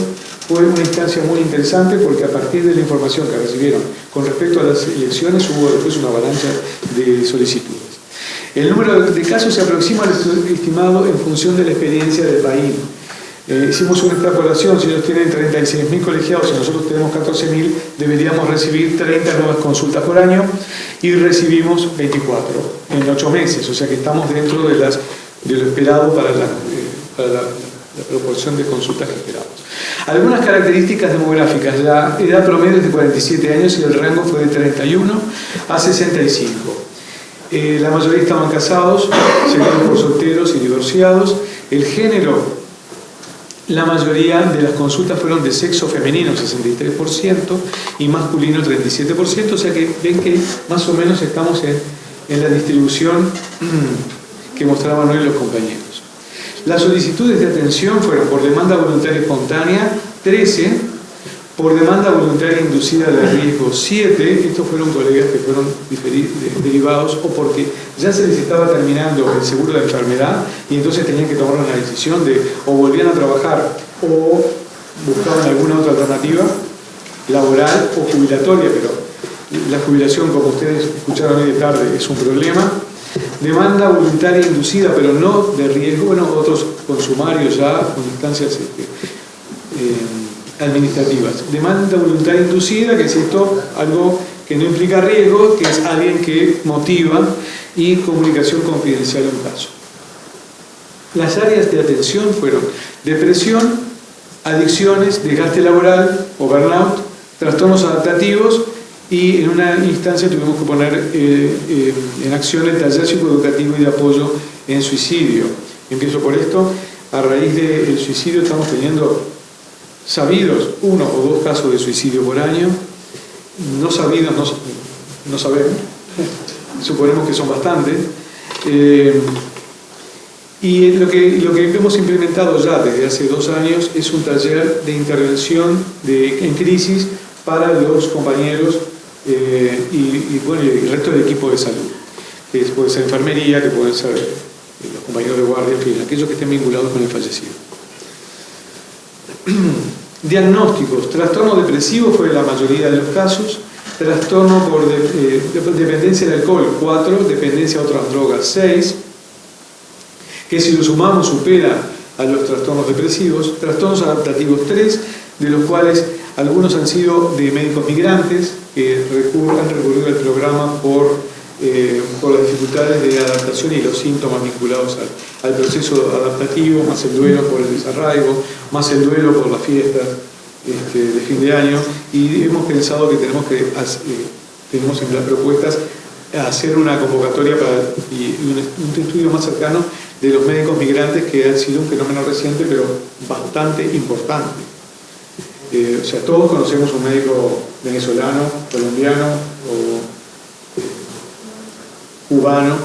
fue una instancia muy interesante, porque a partir de la información que recibieron con respecto a las elecciones hubo después una avalancha de solicitudes. El número de casos se aproxima al estimado en función de la experiencia del país. Hicimos una extrapolación: si ellos tienen 36.000 colegiados y nosotros tenemos 14.000, deberíamos recibir 30 nuevas consultas por año, y recibimos 24 en 8 meses, o sea que estamos dentro de lo esperado para la proporción de consultas que esperamos. Algunas características demográficas: la edad promedio es de 47 años y el rango fue de 31 a 65. La mayoría estaban casados, seguidos por solteros y divorciados. El género: la mayoría de las consultas fueron de sexo femenino, 63%, y masculino, 37%, o sea que ven que más o menos estamos en la distribución que mostraban hoy los compañeros. Las solicitudes de atención fueron por demanda voluntaria espontánea 13, por demanda voluntaria inducida de riesgo 7, estos fueron colegas que fueron derivados o porque ya se les estaba terminando el seguro de enfermedad y entonces tenían que tomar una decisión de o volvían a trabajar o buscaban alguna otra alternativa laboral o jubilatoria, pero la jubilación, como ustedes escucharon hoy de tarde, es un problema. Demanda voluntaria inducida, pero no de riesgo, bueno, otros con sumarios ya, con instancias administrativas. Demanda voluntaria inducida, que es esto, algo que no implica riesgo, que es alguien que motiva, y comunicación confidencial en un caso. Las áreas de atención fueron depresión, adicciones, desgaste laboral o burnout, trastornos adaptativos, y en una instancia tuvimos que poner en acción el taller psicoeducativo y de apoyo en suicidio. Empiezo por esto. A raíz del suicidio estamos teniendo sabidos 1 o 2 casos de suicidio por año, no sabidos, no sabemos, suponemos que son bastantes. Y lo que hemos implementado ya desde hace 2 años es un taller de intervención en crisis para los compañeros bueno, y el resto del equipo de salud, que puede ser enfermería, que pueden ser los compañeros de guardia, en fin, aquellos que estén vinculados con el fallecido. Diagnósticos: trastorno depresivo fue la mayoría de los casos, trastorno por dependencia del alcohol 4, dependencia a otras drogas 6, que si lo sumamos supera a los trastornos depresivos, trastornos adaptativos 3, de los cuales algunos han sido de médicos migrantes que han recurrido al programa por las dificultades de adaptación y los síntomas vinculados al proceso adaptativo, más el duelo por el desarraigo, más el duelo por las fiestas de fin de año, y hemos pensado que tenemos en las propuestas hacer una convocatoria y un estudio más cercano de los médicos migrantes, que ha sido un fenómeno reciente pero bastante importante. O sea, todos conocemos un médico venezolano, colombiano o cubano.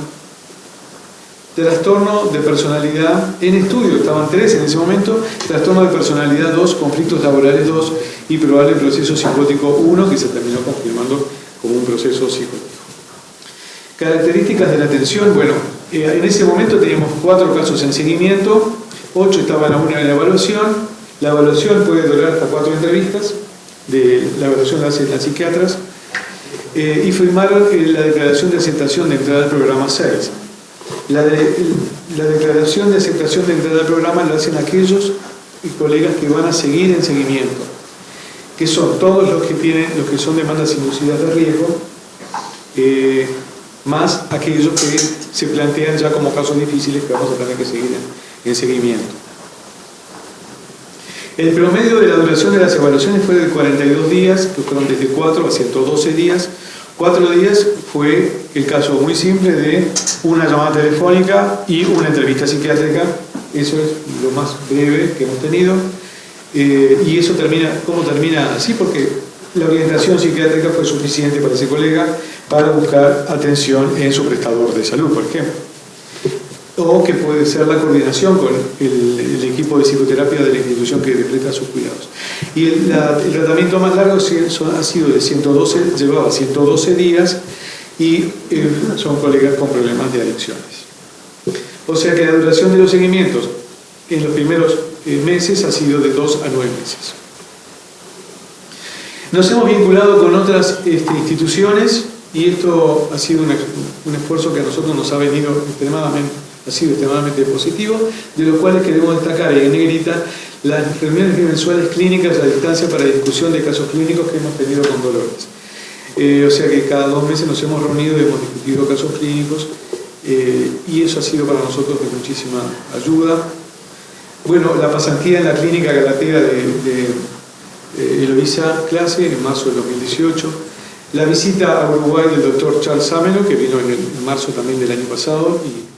Trastorno de personalidad en estudio, estaban 3 en ese momento: trastorno de personalidad 2, conflictos laborales 2 y probable proceso psicótico 1, que se terminó confirmando como un proceso psicótico. Características de la atención: bueno, en ese momento teníamos 4 casos en seguimiento, 8 estaban aún en la evaluación. La evaluación puede durar hasta 4 entrevistas, la evaluación la hacen las psiquiatras, y firmaron la declaración de aceptación de entrada al programa 6. La declaración de aceptación de entrada al programa la hacen aquellos colegas que van a seguir en seguimiento, que son todos los que son demandas inducidas de riesgo, más aquellos que se plantean ya como casos difíciles que vamos a tener que seguir en seguimiento. El promedio de la duración de las evaluaciones fue de 42 días, que fueron desde 4 a 112 días. 4 días fue el caso muy simple de una llamada telefónica y una entrevista psiquiátrica. Eso es lo más breve que hemos tenido. Y eso ¿cómo termina así? Porque la orientación psiquiátrica fue suficiente para ese colega para buscar atención en su prestador de salud, por ejemplo. O que puede ser la coordinación con el equipo de psicoterapia de la institución que presta sus cuidados. Y el tratamiento más largo ha sido de 112 días, y son colegas con problemas de adicciones. O sea que la duración de los seguimientos en los primeros meses ha sido de 2 a 9 meses. Nos hemos vinculado con otras instituciones, y esto ha sido un esfuerzo que a nosotros nos ha sido extremadamente positivo, de los cuales queremos destacar en negrita las reuniones mensuales clínicas a distancia para discusión de casos clínicos que hemos tenido con Dolores. O sea que cada 2 meses nos hemos reunido y hemos discutido casos clínicos, y eso ha sido para nosotros de muchísima ayuda. Bueno, la pasantía en la clínica Galatea de Eloísa Clase en marzo del 2018, la visita a Uruguay del doctor Charles Samelo, que vino en marzo también del año pasado, y